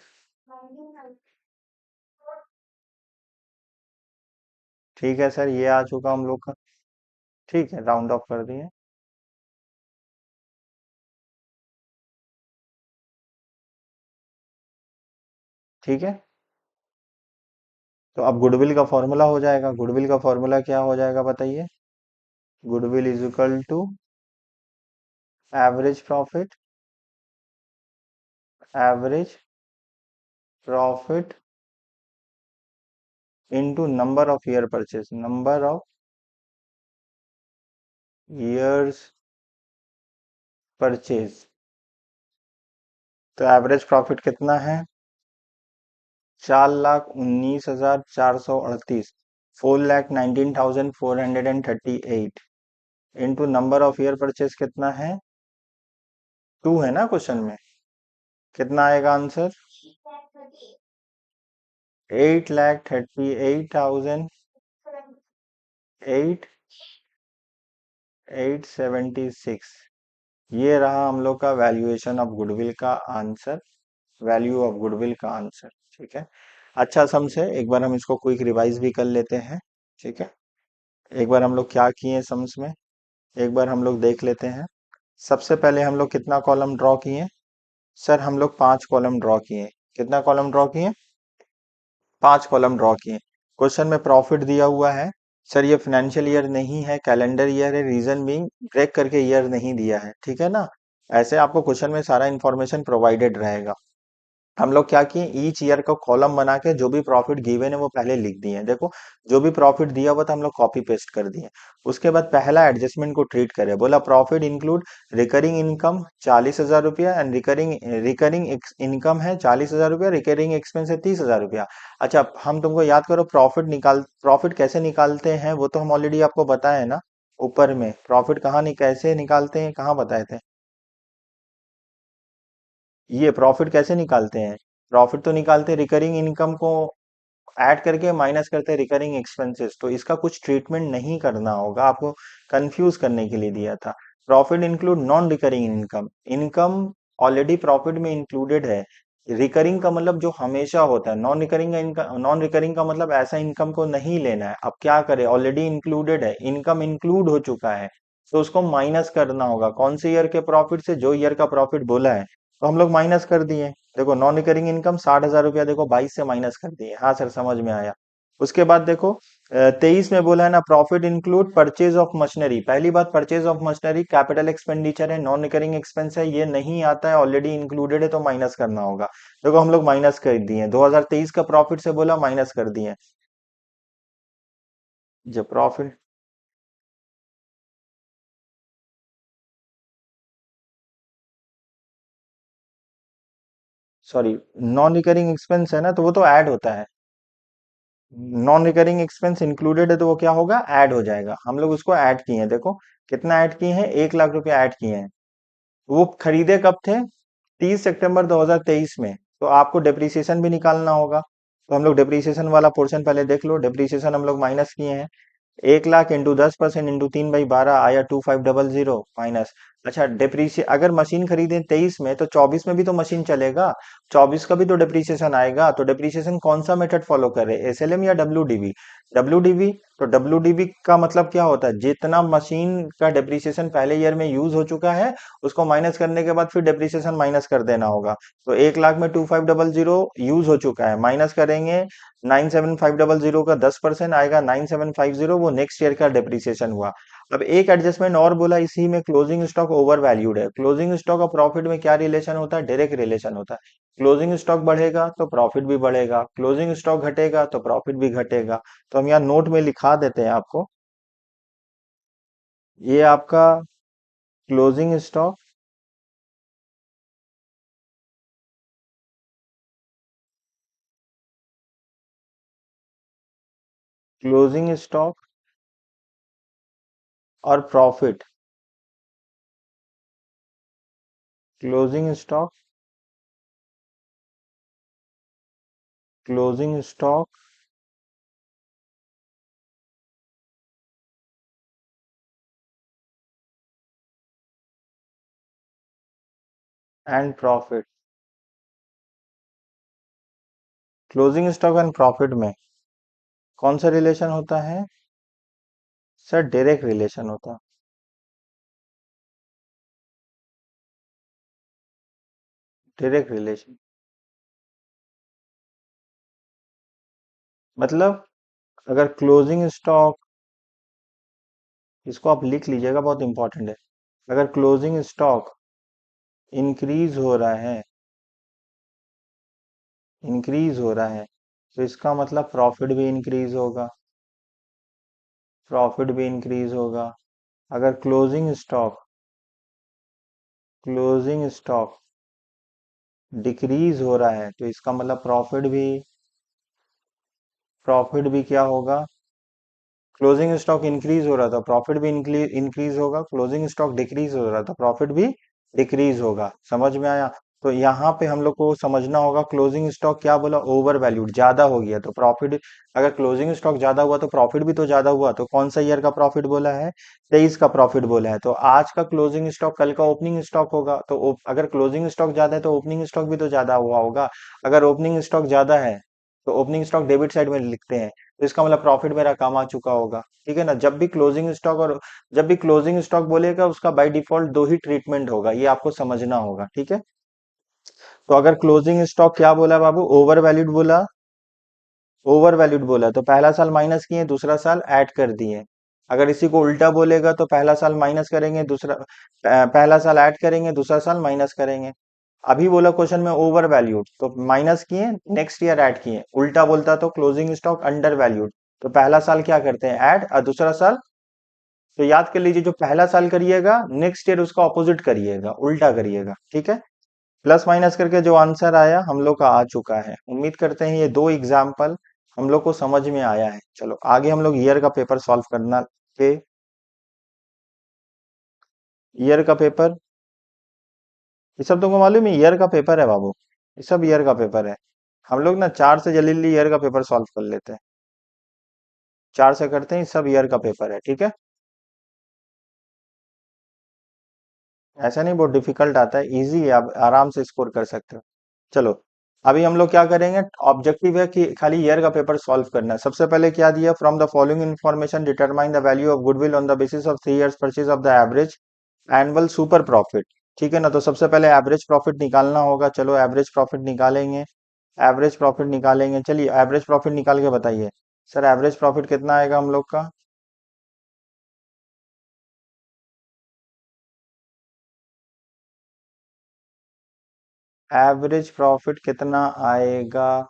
Speaker 1: ठीक है सर, ये आ चुका हम लोग का। ठीक है, राउंड ऑफ कर दिए। ठीक है, तो अब गुडविल का फॉर्मूला हो जाएगा। गुडविल का फॉर्मूला क्या हो जाएगा बताइए? Goodwill is equal to average profit. Average profit into number of year purchase. Number of years purchase. तो एवरेज प्रॉफिट कितना है? 4,19,438। 4,19,438 into number of year purchase कितना है? 2 है ना क्वेश्चन में? कितना आएगा आंसर? 8,38,876। ये रहा हम लोग का वैल्यूएशन ऑफ गुडविल का आंसर। वैल्यू ऑफ गुडविल का आंसर। ठीक है। अच्छा सम्स है, एक बार हम इसको क्विक रिवाइज भी कर लेते हैं। ठीक है। एक बार हम लोग क्या किए सम्स में, एक बार हम लोग देख लेते हैं। सबसे पहले हम लोग कितना कॉलम ड्रॉ किए? सर हम लोग 5 कॉलम ड्रॉ किए। कितना कॉलम ड्रॉ किए? 5 कॉलम ड्रॉ किए। क्वेश्चन में प्रॉफिट दिया हुआ है। सर ये फाइनेंशियल ईयर नहीं है, कैलेंडर ईयर है। रीजन बीइंग ब्रेक करके ईयर नहीं दिया है। ठीक है ना? ऐसे आपको क्वेश्चन में सारा इंफॉर्मेशन प्रोवाइडेड रहेगा। हम लोग क्या किए, ईच ईयर का कॉलम बना के जो भी प्रॉफिट गिवन है वो पहले लिख दिए हैं। देखो जो भी प्रॉफिट दिया हुआ था हम लोग कॉपी पेस्ट कर दिए। उसके बाद पहला एडजस्टमेंट को ट्रीट करें, बोला प्रॉफिट इंक्लूड रिकरिंग इनकम 40,000 रुपया एंड रिकरिंग रिकरिंग इनकम है 40,000 रुपया, रिकरिंग एक्सपेंस है 30,000 रुपया। अच्छा हम तुमको याद करो, प्रॉफिट कैसे निकालते हैं वो तो हम ऑलरेडी आपको बताए ना। ऊपर में प्रॉफिट कैसे निकालते हैं, कहाँ बताए थे? ये प्रॉफिट कैसे निकालते हैं? प्रॉफिट तो निकालते रिकरिंग इनकम को ऐड करके माइनस करते रिकरिंग एक्सपेंसेस। तो इसका कुछ ट्रीटमेंट नहीं करना होगा, आपको कंफ्यूज करने के लिए दिया था। Profit include non recurring income. Income already profit में इंक्लूडेड है। रिकरिंग का मतलब जो हमेशा होता है। नॉन रिकरिंग का मतलब ऐसा इनकम को नहीं लेना है। अब क्या करें, ऑलरेडी इंक्लूडेड है, इनकम इंक्लूड हो चुका है, तो उसको माइनस करना होगा। कौन से ईयर के प्रॉफिट से? जो ईयर का प्रॉफिट बोला है, तो हम लोग माइनस कर दिए। देखो नॉन रिकरिंग इनकम 60,000 रुपया, देखो 22 से माइनस कर दिए। हाँ सर समझ में आया। उसके बाद देखो 23 में बोला है ना, profit include purchase of machinery. पहली बात, purchase of machinery capital expenditure है, नॉन रिकरिंग एक्सपेंस है, ये नहीं आता है, ऑलरेडी इंक्लूडेड है, तो माइनस करना होगा। देखो हम लोग माइनस कर दिए। 2023 का प्रॉफिट से बोला माइनस कर दिए। जो profit, sorry, non recurring expense है ना, तो वो तो ऐड होता है। नॉन रिकरिंग एक्सपेंस इंक्लूडेड है तो वो क्या होगा? ऐड हो जाएगा। हम लोग उसको ऐड किए हैं। देखो कितना ऐड किए हैं? 1 लाख रुपया ऐड किए हैं। वो खरीदे कब थे? 30 सितंबर 2023 में, तो आपको डेप्रीसिएशन भी निकालना होगा। तो हम लोग डेप्रीसिएशन वाला पोर्शन पहले देख लो। डेप्रीसिएशन हम लोग माइनस किए हैं। 1 लाख इंटू 10% इंटू 3/12 आया 2500 माइनस। अच्छा, डेप्रीसिए अगर मशीन खरीदे 23 में तो 24 में भी तो मशीन चलेगा, 24 का भी तो डेप्रीसिएशन आएगा। तो डेप्रीसिएशन कौन सा मेथड फॉलो करे, एसएलएम या डब्ल्यूडीवी? डब्ल्यूडीवी। तो डब्ल्यूडीवी का मतलब क्या होता है, जितना मशीन का डेप्रीसिएशन पहले ईयर में यूज हो चुका है उसको माइनस करने के बाद फिर डेप्रीसिएशन माइनस कर देना होगा। तो 1 लाख में 2500 यूज हो चुका है, माइनस करेंगे 97500 का 10% आएगा 9750, वो नेक्स्ट ईयर का डेप्रीसिएशन हुआ। अब एक एडजस्टमेंट और बोला इसी में, क्लोजिंग स्टॉक ओवर वैल्यूड है। क्लोजिंग स्टॉक और प्रॉफिट में क्या रिलेशन होता है, डायरेक्ट रिलेशन होता है। क्लोजिंग स्टॉक बढ़ेगा तो प्रॉफिट भी बढ़ेगा, क्लोजिंग स्टॉक घटेगा तो प्रॉफिट भी घटेगा। तो हम यहाँ नोट में लिखा देते हैं आपको, ये आपका क्लोजिंग स्टॉक, क्लोजिंग स्टॉक और profit, closing stock, closing stock and profit. Closing stock and profit में कौन सा रिलेशन होता है सर, डायरेक्ट रिलेशन होता है। डायरेक्ट रिलेशन मतलब, अगर क्लोजिंग स्टॉक, इसको आप लिख लीजिएगा, बहुत इंपॉर्टेंट है। अगर क्लोजिंग स्टॉक इंक्रीज हो रहा है, इंक्रीज हो रहा है, तो इसका मतलब प्रॉफिट भी इंक्रीज होगा, प्रॉफिट भी इंक्रीज होगा। अगर क्लोजिंग स्टॉक डिक्रीज हो रहा है तो इसका मतलब प्रॉफिट भी क्या होगा, क्लोजिंग स्टॉक इंक्रीज हो रहा था प्रॉफिट भी इंक्रीज होगा, क्लोजिंग स्टॉक डिक्रीज हो रहा था प्रॉफिट भी डिक्रीज होगा। समझ में आया? तो यहाँ पे हम लोग को समझना होगा, क्लोजिंग स्टॉक क्या बोला, ओवर वैल्यूड, ज्यादा हो गया तो प्रॉफिट, अगर क्लोजिंग स्टॉक ज्यादा हुआ तो प्रॉफिट भी तो ज्यादा हुआ। तो कौन सा ईयर का प्रॉफिट बोला है, 23 का प्रॉफिट बोला है। तो आज का क्लोजिंग स्टॉक कल का ओपनिंग स्टॉक होगा, तो अगर क्लोजिंग स्टॉक ज्यादा है तो ओपनिंग स्टॉक भी तो ज्यादा हुआ होगा। अगर ओपनिंग स्टॉक ज्यादा है तो ओपनिंग स्टॉक डेबिट साइड में लिखते हैं, तो इसका मतलब प्रॉफिट मेरा कम आ चुका होगा। ठीक है ना? जब भी क्लोजिंग स्टॉक बोलेगा उसका बाय डिफॉल्ट दो ही ट्रीटमेंट होगा, ये आपको समझना होगा। ठीक है? तो अगर क्लोजिंग स्टॉक क्या बोला बाबू, ओवर वैल्यूड बोला, ओवर वैल्यूड बोला तो पहला साल माइनस किए दूसरा साल ऐड कर दिए। अगर इसी को उल्टा बोलेगा तो पहला साल माइनस करेंगे पहला साल ऐड करेंगे दूसरा साल माइनस करेंगे। अभी बोला क्वेश्चन में ओवर वैल्यूड तो माइनस किए नेक्स्ट ईयर ऐड किए, उल्टा बोलता तो क्लोजिंग स्टॉक अंडर वैल्यूड, तो पहला साल क्या करते हैं ऐड और दूसरा साल, तो याद कर लीजिए जो पहला साल करिएगा नेक्स्ट ईयर उसका ऑपोजिट करिएगा, उल्टा करिएगा। ठीक है? प्लस माइनस करके जो आंसर आया हम लोग का आ चुका है। उम्मीद करते हैं ये दो एग्जाम्पल हम लोग को समझ में आया है। चलो आगे हम लोग ईयर का पेपर सॉल्व करना के, ईयर का पेपर, ये सब तुमको मालूम है ईयर का पेपर है बाबू, ये सब ईयर का पेपर है। हम लोग ना चार से जल्दी जल्दी ईयर का पेपर सॉल्व कर लेते हैं, चार से करते हैं, सब ईयर का पेपर है। ठीक है? ऐसा नहीं बहुत डिफिकल्ट आता है, इजी है, आप आराम से स्कोर कर सकते हो। चलो अभी हम लोग क्या करेंगे, ऑब्जेक्टिव है कि खाली ईयर का पेपर सॉल्व करना है। सबसे पहले क्या दिया, from the following information determine the value of goodwill on the basis of 3 years purchase of the average annual super profit. ठीक है ना? तो सबसे पहले एवरेज प्रॉफिट निकालना होगा, चलो एवरेज प्रॉफिट निकालेंगे। एवरेज प्रॉफिट निकालेंगे, चलिए एवरेज प्रॉफिट निकाल के बताइए। सर एवरेज प्रॉफिट कितना आएगा हम लोग का, एवरेज प्रॉफिट कितना आएगा?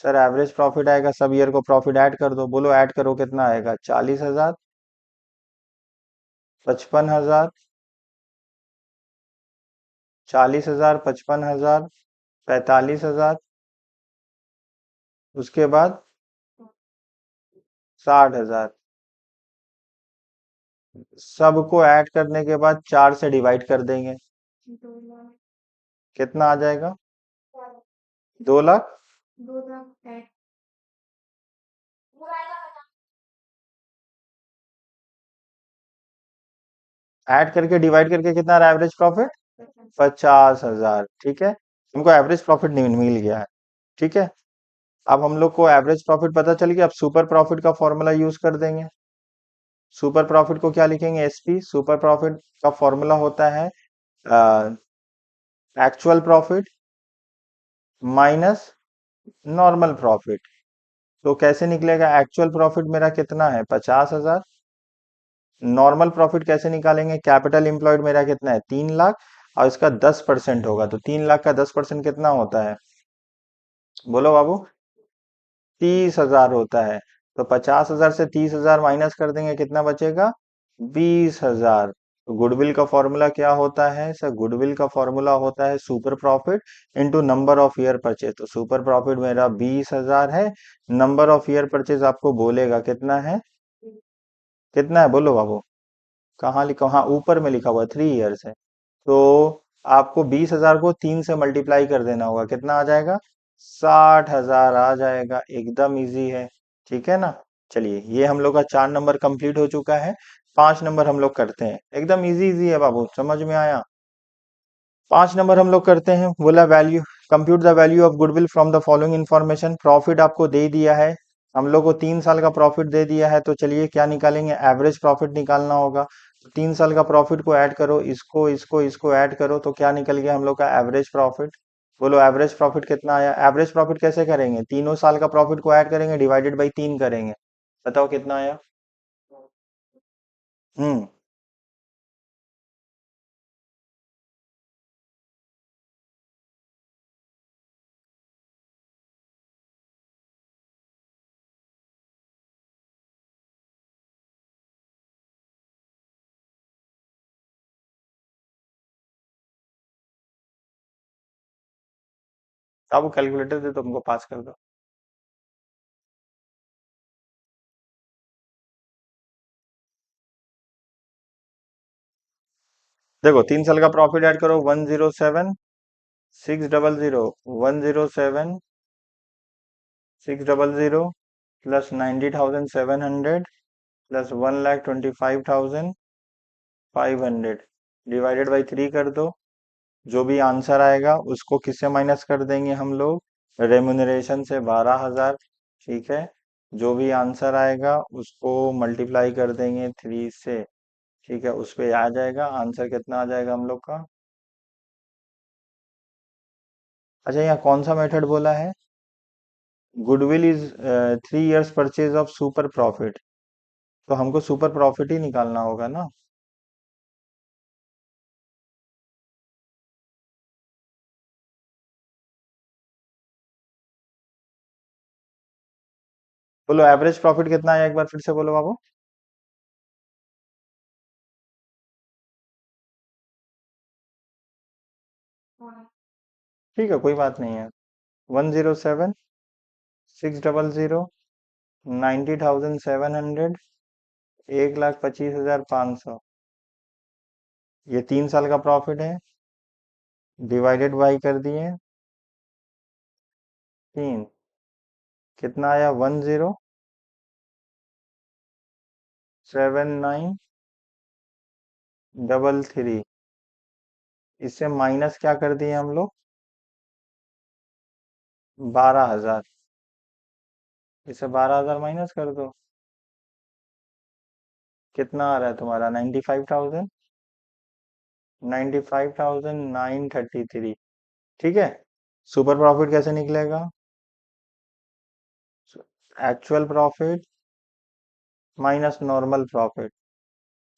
Speaker 1: सर एवरेज प्रॉफिट आएगा, सब ईयर को प्रॉफिट ऐड कर दो, बोलो ऐड करो कितना आएगा, 40,000, 55,000, 40,000, 55,000, 45,000, उसके बाद 60,000। सबको ऐड करने के बाद 4 से डिवाइड कर देंगे, कितना आ जाएगा? 2 लाख। ऐड करके डिवाइड करके कितना रहा एवरेज प्रॉफिट? 50,000। ठीक है, हमको एवरेज प्रॉफिट मिल गया है। ठीक है, अब हम लोग को एवरेज प्रॉफिट पता चल गया। अब सुपर प्रॉफिट का फॉर्मूला यूज कर देंगे। सुपर प्रॉफिट को क्या लिखेंगे? एसपी। सुपर प्रॉफिट का फॉर्मूला होता है actual profit minus normal profit. तो कैसे निकलेगा? एक्चुअल प्रॉफिट मेरा कितना है? 50,000। नॉर्मल प्रॉफिट कैसे निकालेंगे? कैपिटल एम्प्लॉयड मेरा कितना है? 3 लाख। और इसका 10% होगा, तो 3 लाख का 10% कितना होता है? बोलो बाबू। 30,000 होता है। तो 50,000 से 30,000 माइनस कर देंगे, कितना बचेगा? 20,000। तो गुडविल का फॉर्मूला क्या होता है सर? गुडविल का फॉर्मूला होता है super profit into number of year purchase. तो सुपर प्रॉफिट मेरा 20,000 है। नंबर ऑफ ईयर परचेज आपको बोलेगा कितना है? कितना है बोलो बाबू। कहाँ लिखा? हाँ, ऊपर में लिखा हुआ है 3 ईयर्स है। तो आपको 20,000 को 3 से मल्टीप्लाई कर देना होगा, कितना आ जाएगा? 60,000 आ जाएगा। एकदम इजी है। ठीक है ना? चलिए, ये हम लोग का 4 नंबर कंप्लीट हो चुका है। 5 नंबर हम लोग करते हैं। एकदम इजी इजी है बाबू, समझ में आया? 5 नंबर हम लोग करते हैं। बोला value, compute the value of goodwill from the following information. Profit आपको दे दिया है, हम लोग को 3 साल का प्रॉफिट दे दिया है। तो चलिए क्या निकालेंगे? एवरेज प्रॉफिट निकालना होगा। 3 साल का प्रॉफिट को ऐड करो, इसको इसको इसको ऐड करो, तो क्या निकल गया हम लोग का? Average profit. बोलो एवरेज प्रॉफिट कितना आया? एवरेज प्रॉफिट कैसे करेंगे? तीनों साल का प्रॉफिट को ऐड करेंगे, डिवाइडेड बाई 3 करेंगे। बताओ कितना आया? हम्म। अब वो कैलकुलेटर दे तो हमको पास कर दो। देखो, 3 साल का प्रॉफिट ऐड करो, 107,600, 107,600 प्लस 90,700 प्लस 1,25,500 डिवाइडेड बाई 3 कर दो। जो भी आंसर आएगा उसको किससे माइनस कर देंगे हम लोग? रेमुनरेशन से, 12,000। ठीक है, जो भी आंसर आएगा उसको मल्टीप्लाई कर देंगे 3 से। ठीक है, उस पे आ जाएगा आंसर। कितना आ जाएगा हम लोग का? अच्छा, यहाँ कौन सा मेथड बोला है? Goodwill is 3 years purchase of super profit. तो हमको सुपर प्रॉफिट ही निकालना होगा ना। बोलो एवरेज प्रॉफिट कितना है, एक बार फिर से बोलो बाबू। ठीक है, कोई बात नहीं है। 107,600, 90,700, 1,25,500। ये 3 साल का प्रॉफिट है, डिवाइडेड बाई कर दिए 3। कितना आया? 1,079,33। इससे माइनस क्या कर दिए हम लोग? 12,000। इससे 12,000 माइनस कर दो। कितना आ रहा है तुम्हारा? 95,000। 95,933। ठीक है, सुपर प्रॉफिट कैसे निकलेगा? Actual profit minus normal profit.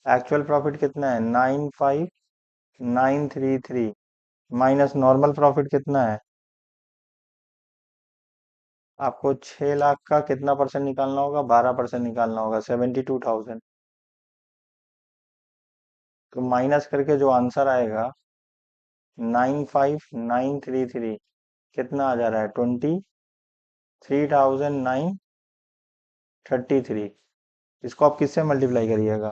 Speaker 1: Actual profit कितना है? 95,933 माइनस नॉर्मल प्रॉफिट कितना है? आपको 6 लाख का कितना परसेंट निकालना होगा? 12% निकालना होगा, 72,000। तो माइनस करके जो आंसर आएगा 95,933, कितना आ जा रहा है? 23,933। इसको आप किससे मल्टीप्लाई करिएगा?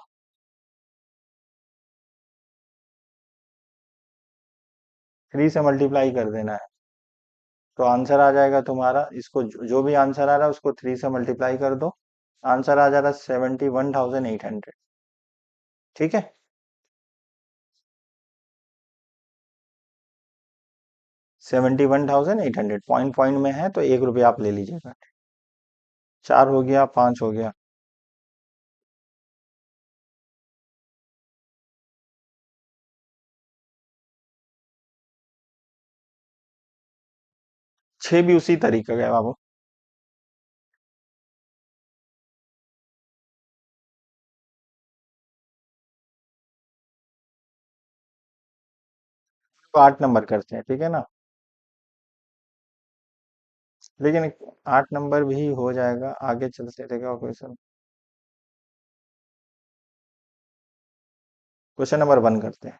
Speaker 1: 3 से मल्टीप्लाई कर देना है, तो आंसर आ जाएगा तुम्हारा, इसको जो भी आंसर आ रहा है उसको 3 से मल्टीप्लाई कर दो, आंसर आ जा रहा है 71,800। ठीक है। 71,800 पॉइंट पॉइंट में है, तो 1 रुपया आप ले लीजिएगा। 4 हो गया, 5 हो गया। 6 भी उसी तरीके का है बाबू। तो 8 नंबर करते हैं, ठीक है ना। लेकिन 8 नंबर भी हो जाएगा, आगे चलते रहेगा क्वेश्चन। क्वेश्चन नंबर 1 करते हैं।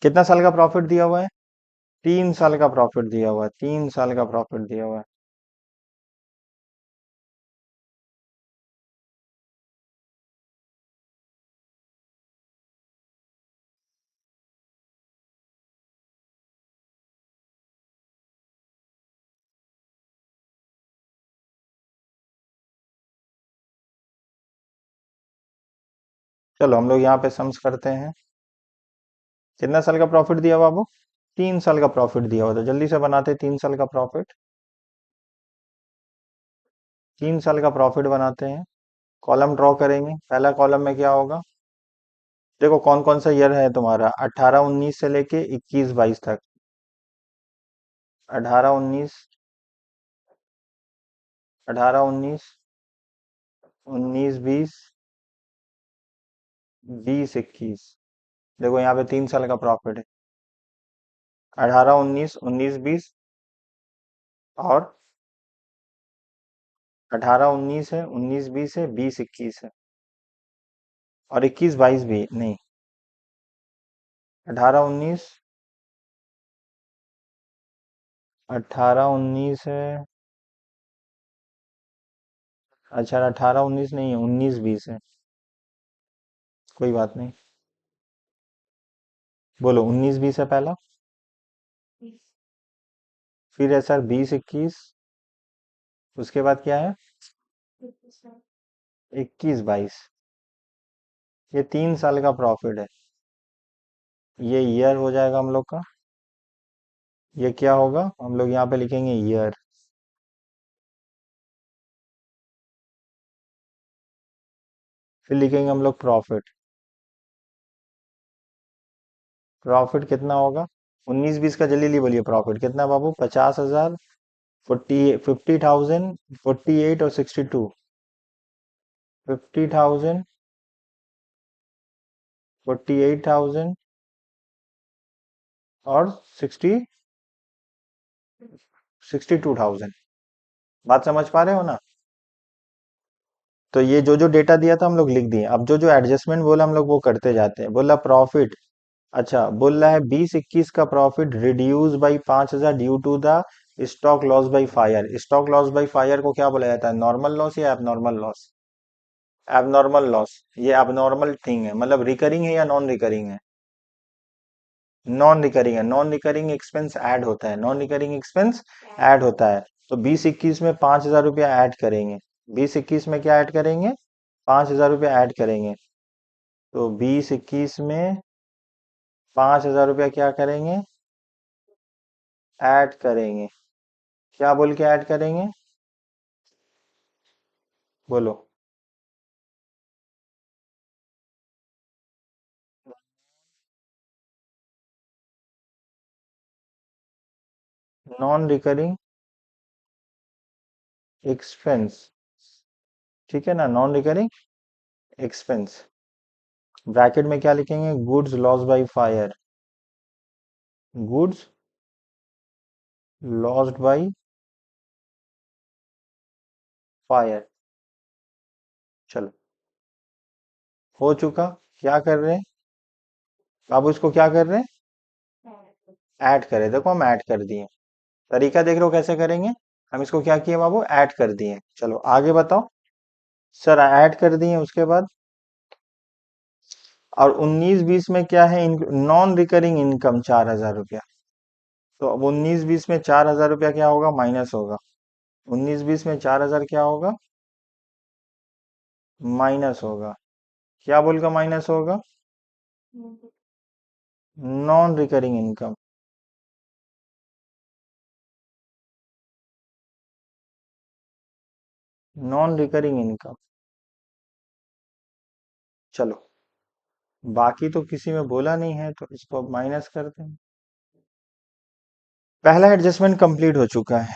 Speaker 1: कितना साल का प्रॉफिट दिया हुआ है? 3 साल का प्रॉफिट दिया हुआ है, 3 साल का प्रॉफिट दिया हुआ है। चलो हम लोग यहाँ पे सम्स करते हैं। कितना साल का प्रॉफिट दिया हुआ बाबू? 3 साल का प्रॉफिट दिया हुआ, तो जल्दी से बनाते हैं 3 साल का प्रॉफिट। 3 साल का प्रॉफिट बनाते हैं। कॉलम ड्रॉ करेंगे, पहला कॉलम में क्या होगा? देखो कौन कौन सा ईयर है तुम्हारा, 18-19 से लेके 21-22 तक। 18-19, 18-19, 19-20, 20-21। देखो यहाँ पे 3 साल का प्रॉफिट है, 18-19, 19-20 और 18-19 है, 19-20 है, 20-21 है, और 21-22 भी नहीं। 18-19, 18-19 है। अच्छा 18-19 नहीं है, 19-20 है। कोई बात नहीं, बोलो 19-20 है पहला। फिर है सर 20-21। उसके बाद क्या है? 21-22। ये 3 साल का प्रॉफिट है। ये ईयर हो जाएगा हम लोग का। ये क्या होगा, हम लोग यहाँ पे लिखेंगे ईयर। फिर लिखेंगे हम लोग प्रॉफिट। प्रॉफिट कितना होगा? 19-20 का जल्दी बोलिए, प्रॉफिट कितना बाबू? 50,000, 50,000, 48 और 62। 50,000, 48,000 और 62,000। बात समझ पा रहे हो ना? तो ये जो जो डेटा दिया था हम लोग लिख दिए, अब जो जो एडजस्टमेंट बोला हम लोग वो करते जाते हैं। बोला प्रॉफिट, अच्छा बोल रहा है 20-21 का profit reduce by 5,000 due to the stock loss by fire. Stock loss by fire को क्या बोला जाता है, नॉर्मल लॉस या एबनॉर्मल लॉस? Abnormal loss. ये एबनॉर्मल थिंग है, मतलब रिकरिंग है या नॉन रिकरिंग है? नॉन रिकरिंग है। नॉन रिकरिंग एक्सपेंस ऐड होता है, नॉन रिकरिंग एक्सपेंस ऐड होता है। तो 20-21 में 5,000 रुपया ऐड करेंगे। 20-21 में क्या ऐड करेंगे? 5,000 रुपया ऐड करेंगे। तो 20-21 में 5,000 रुपया क्या करेंगे? ऐड करेंगे। क्या बोल के ऐड करेंगे? बोलो। नॉन रिकरिंग एक्सपेंस, ठीक है ना, नॉन रिकरिंग एक्सपेंस। ब्रैकेट में क्या लिखेंगे? Goods loss by fire. Goods lost by fire. चलो हो चुका। क्या कर रहे हैं? अब इसको क्या कर रहे हैं? ऐड करें। देखो हम ऐड कर दिए। तरीका देख रहे हो कैसे करेंगे? हम इसको क्या किए बाबू? ऐड कर दिए। चलो आगे बताओ। सर ऐड कर दिए, उसके बाद और 19-20 में क्या है, नॉन रिकरिंग इनकम 4,000 रुपया। तो अब 19-20 में 4,000 रुपया क्या होगा, माइनस होगा। 19-20 में 4,000 क्या होगा, माइनस होगा। क्या बोल का माइनस होगा, non recurring income. Non recurring income. चलो, बाकी तो किसी में बोला नहीं है तो इसको अब माइनस करते हैं। पहला एडजस्टमेंट कंप्लीट हो चुका है।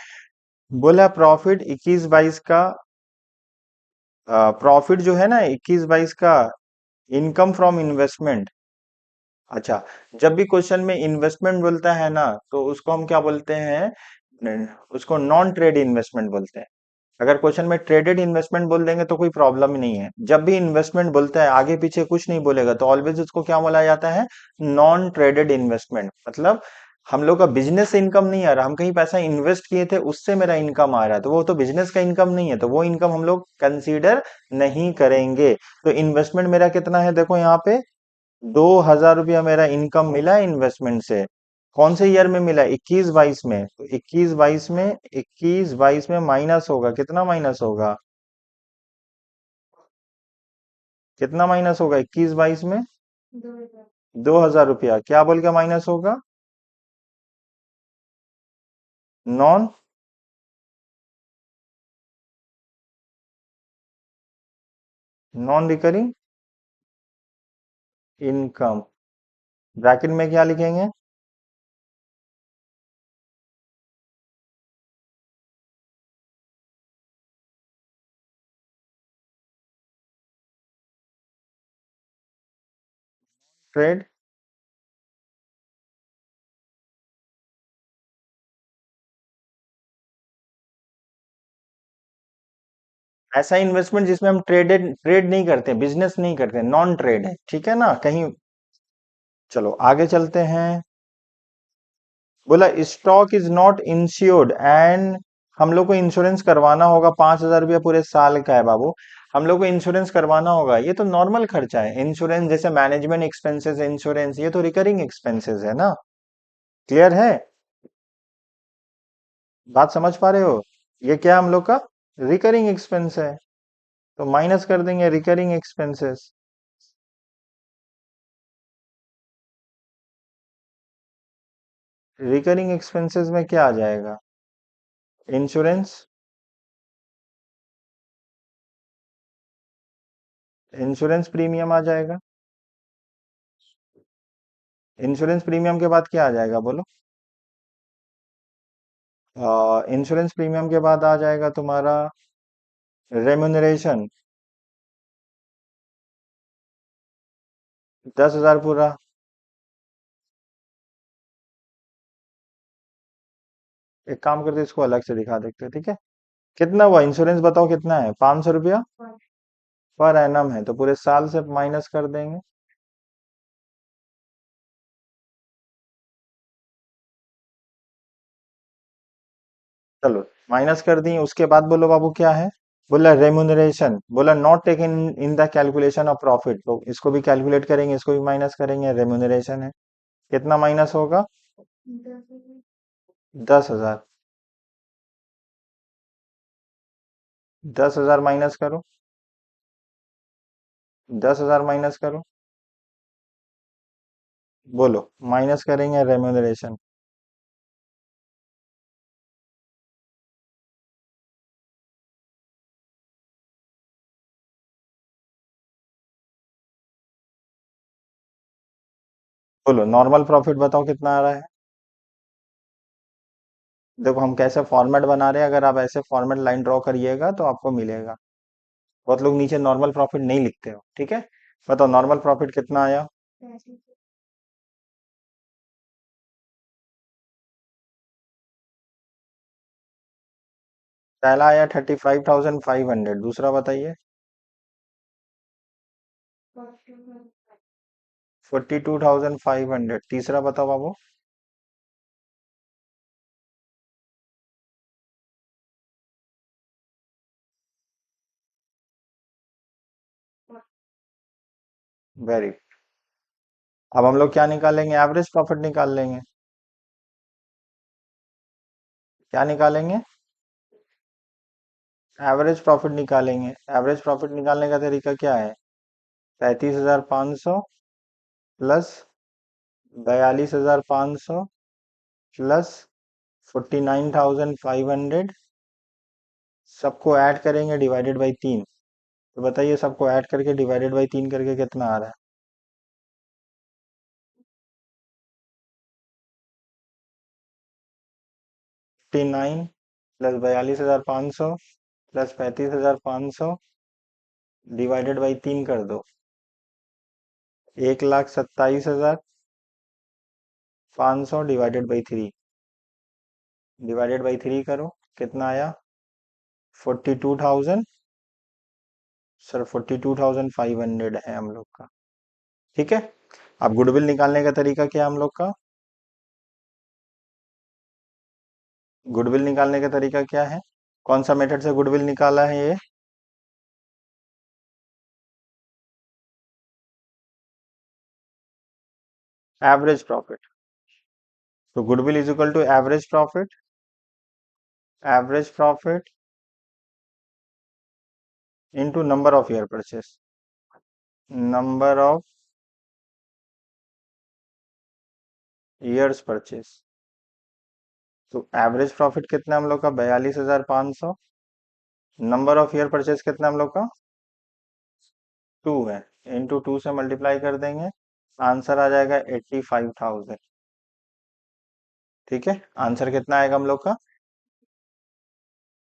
Speaker 1: बोला प्रॉफिट 21-22 का, प्रॉफिट जो है ना 21-22 का, इनकम फ्रॉम इन्वेस्टमेंट। अच्छा, जब भी क्वेश्चन में इन्वेस्टमेंट बोलता है ना तो उसको हम क्या बोलते हैं, उसको नॉन ट्रेड इन्वेस्टमेंट बोलते हैं। अगर क्वेश्चन में ट्रेडेड इन्वेस्टमेंट बोल देंगे तो कोई प्रॉब्लम ही नहीं है। जब भी इन्वेस्टमेंट बोलता है आगे पीछे कुछ नहीं बोलेगा तो ऑलवेज उसको क्या बोला जाता है, नॉन ट्रेडेड इन्वेस्टमेंट। मतलब हम लोग का बिजनेस से इनकम नहीं आ रहा, हम कहीं पैसा इन्वेस्ट किए थे उससे मेरा इनकम आ रहा है, तो वो तो बिजनेस का इनकम नहीं है, तो वो इनकम हम लोग कंसीडर नहीं करेंगे। तो इन्वेस्टमेंट मेरा कितना है, देखो यहाँ पे 2,000 रुपया मेरा इनकम मिला इन्वेस्टमेंट से। कौन से ईयर में मिला, 21-22 में। तो 21-22 में माइनस होगा, कितना माइनस होगा, कितना माइनस होगा 21-22 में, 2,000 रुपया। क्या बोल के माइनस होगा, non, non recurring income. Bracket में क्या लिखेंगे, ट्रेड। ऐसा इन्वेस्टमेंट जिसमें हम ट्रेड नहीं करते, बिजनेस नहीं करते, नॉन ट्रेड है, ठीक है ना कहीं। चलो आगे चलते हैं। बोला stock is not insured and, हम लोग को इंश्योरेंस करवाना होगा, 5,000 रुपया पूरे साल का है बाबू। हम लोग को इंश्योरेंस करवाना होगा, ये तो नॉर्मल खर्चा है। इंश्योरेंस जैसे मैनेजमेंट एक्सपेंसेस, इंश्योरेंस ये तो रिकरिंग एक्सपेंसेस है ना। क्लियर है, बात समझ पा रहे हो। ये क्या है हम लोग का, रिकरिंग एक्सपेंस है, तो माइनस कर देंगे रिकरिंग एक्सपेंसेस। रिकरिंग एक्सपेंसेस में क्या आ जाएगा, इंश्योरेंस, इंश्योरेंस प्रीमियम आ जाएगा। इंश्योरेंस प्रीमियम के बाद क्या आ जाएगा बोलो, इंश्योरेंस प्रीमियम के बाद आ जाएगा तुम्हारा रेम्यूनरेशन, 10,000 पूरा। एक काम करते इसको अलग से दिखा देते हैं, ठीक है। कितना हुआ इंश्योरेंस, बताओ कितना है, 500 रुपया पर एनम है, तो पूरे साल से माइनस कर देंगे। चलो माइनस कर दी, उसके बाद बोलो बाबू क्या है। बोला रेम्यूनरेशन, बोला not taken in the calculation of profit, तो इसको भी कैलकुलेट करेंगे, इसको भी माइनस करेंगे, रेम्यूनरेशन है। कितना माइनस होगा, 10,000। 10,000 माइनस करो, 10,000 माइनस करो। बोलो, माइनस करेंगे रेम्यूनरेशन। बोलो नॉर्मल प्रॉफिट बताओ कितना आ रहा है। देखो हम कैसे फॉर्मेट बना रहे हैं, अगर आप ऐसे फॉर्मेट लाइन ड्रॉ करिएगा तो आपको मिलेगा। बहुत लोग नीचे नॉर्मल प्रॉफिट नहीं लिखते हो, ठीक है। बताओ नॉर्मल प्रॉफिट कितना आया, पहला आया 35,500, दूसरा बताइए 42,500, तीसरा बताओ बाबू। वेरी, अब हम लोग क्या निकालेंगे? एवरेज प्रॉफिट निकाल लेंगे। क्या निकालेंगे? एवरेज प्रॉफिट निकालेंगे। एवरेज प्रॉफिट निकालने का तरीका क्या है? 35,500 प्लस 42,500 प्लस 49,500, सबको ऐड करेंगे डिवाइडेड बाई 3। तो बताइए सबको ऐड करके डिवाइडेड बाई 3 करके कितना आ रहा है? 59 प्लस 42,500 प्लस 35,500 डिवाइडेड बाई 3 कर दो। 1,27,500 डिवाइडेड बाई 3। डिवाइडेड बाई 3 करो, कितना आया? 42,000। सर 42,500 है हम लोग का। ठीक है। अब गुडविल निकालने का तरीका क्या है हम लोग का? गुडविल निकालने का तरीका क्या है? कौन सा मेथड से गुडविल निकाला है ये? Average profit. तो goodwill is equal to average profit. Average profit into number of year purchase. Number of years purchase. तो एवरेज प्रॉफिट कितना है हम लोग का? 42,500। नंबर ऑफ ईयर परचेस कितना है हम लोग का? 2 है। इनटू 2 से मल्टीप्लाई कर देंगे, आंसर आ जाएगा 85,000। ठीक है। आंसर कितना आएगा हम लोग का?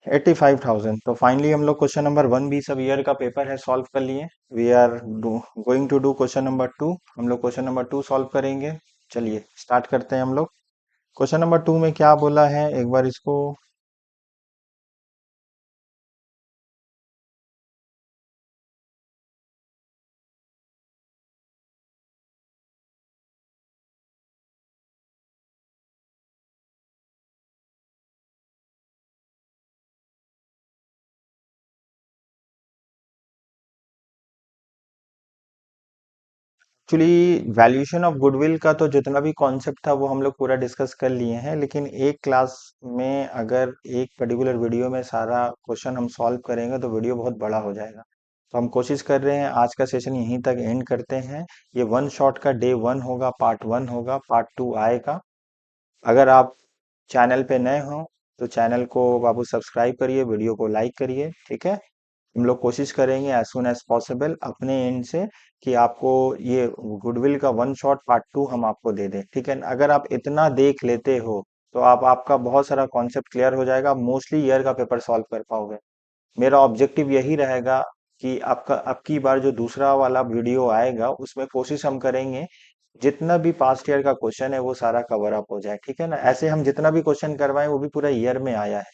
Speaker 1: 85,000। तो फाइनली हम लोग क्वेश्चन नंबर 1 भी सब ईयर का पेपर है सॉल्व कर लिए। We are going to do question number 2। हम लोग क्वेश्चन नंबर 2 सॉल्व करेंगे। चलिए स्टार्ट करते हैं हम लोग। क्वेश्चन नंबर 2 में क्या बोला है, एक बार इसको एक्चुअली वैल्यूएशन ऑफ गुडविल का तो जितना भी कॉन्सेप्ट था वो हम लोग पूरा डिस्कस कर लिए हैं, लेकिन एक क्लास में अगर एक पर्टिकुलर वीडियो में सारा क्वेश्चन हम सॉल्व करेंगे तो वीडियो बहुत बड़ा हो जाएगा। तो हम कोशिश कर रहे हैं आज का सेशन यहीं तक एंड करते हैं। ये वन शॉट का डे 1 होगा, पार्ट 1 होगा, पार्ट 2 आएगा। अगर आप चैनल पे नए हो तो चैनल को बाबू सब्सक्राइब करिए, वीडियो को लाइक करिए। ठीक है। हम लोग कोशिश करेंगे एज सुन एज पॉसिबल अपने एंड से कि आपको ये गुडविल का वन शॉट पार्ट 2 हम आपको दे दें। ठीक है। अगर आप इतना देख लेते हो तो आप आपका बहुत सारा कॉन्सेप्ट क्लियर हो जाएगा, मोस्टली ईयर का पेपर सॉल्व कर पाओगे। मेरा ऑब्जेक्टिव यही रहेगा कि आपका अब की बार जो दूसरा वाला वीडियो आएगा उसमें कोशिश हम करेंगे जितना भी पास्ट ईयर का क्वेश्चन है वो सारा कवर अप हो जाए। ठीक है ना? ऐसे हम जितना भी क्वेश्चन करवाएं वो भी पूरा ईयर में आया है।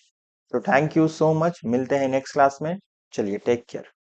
Speaker 1: तो थैंक यू सो मच, मिलते हैं नेक्स्ट क्लास में। चलिए टेक केयर।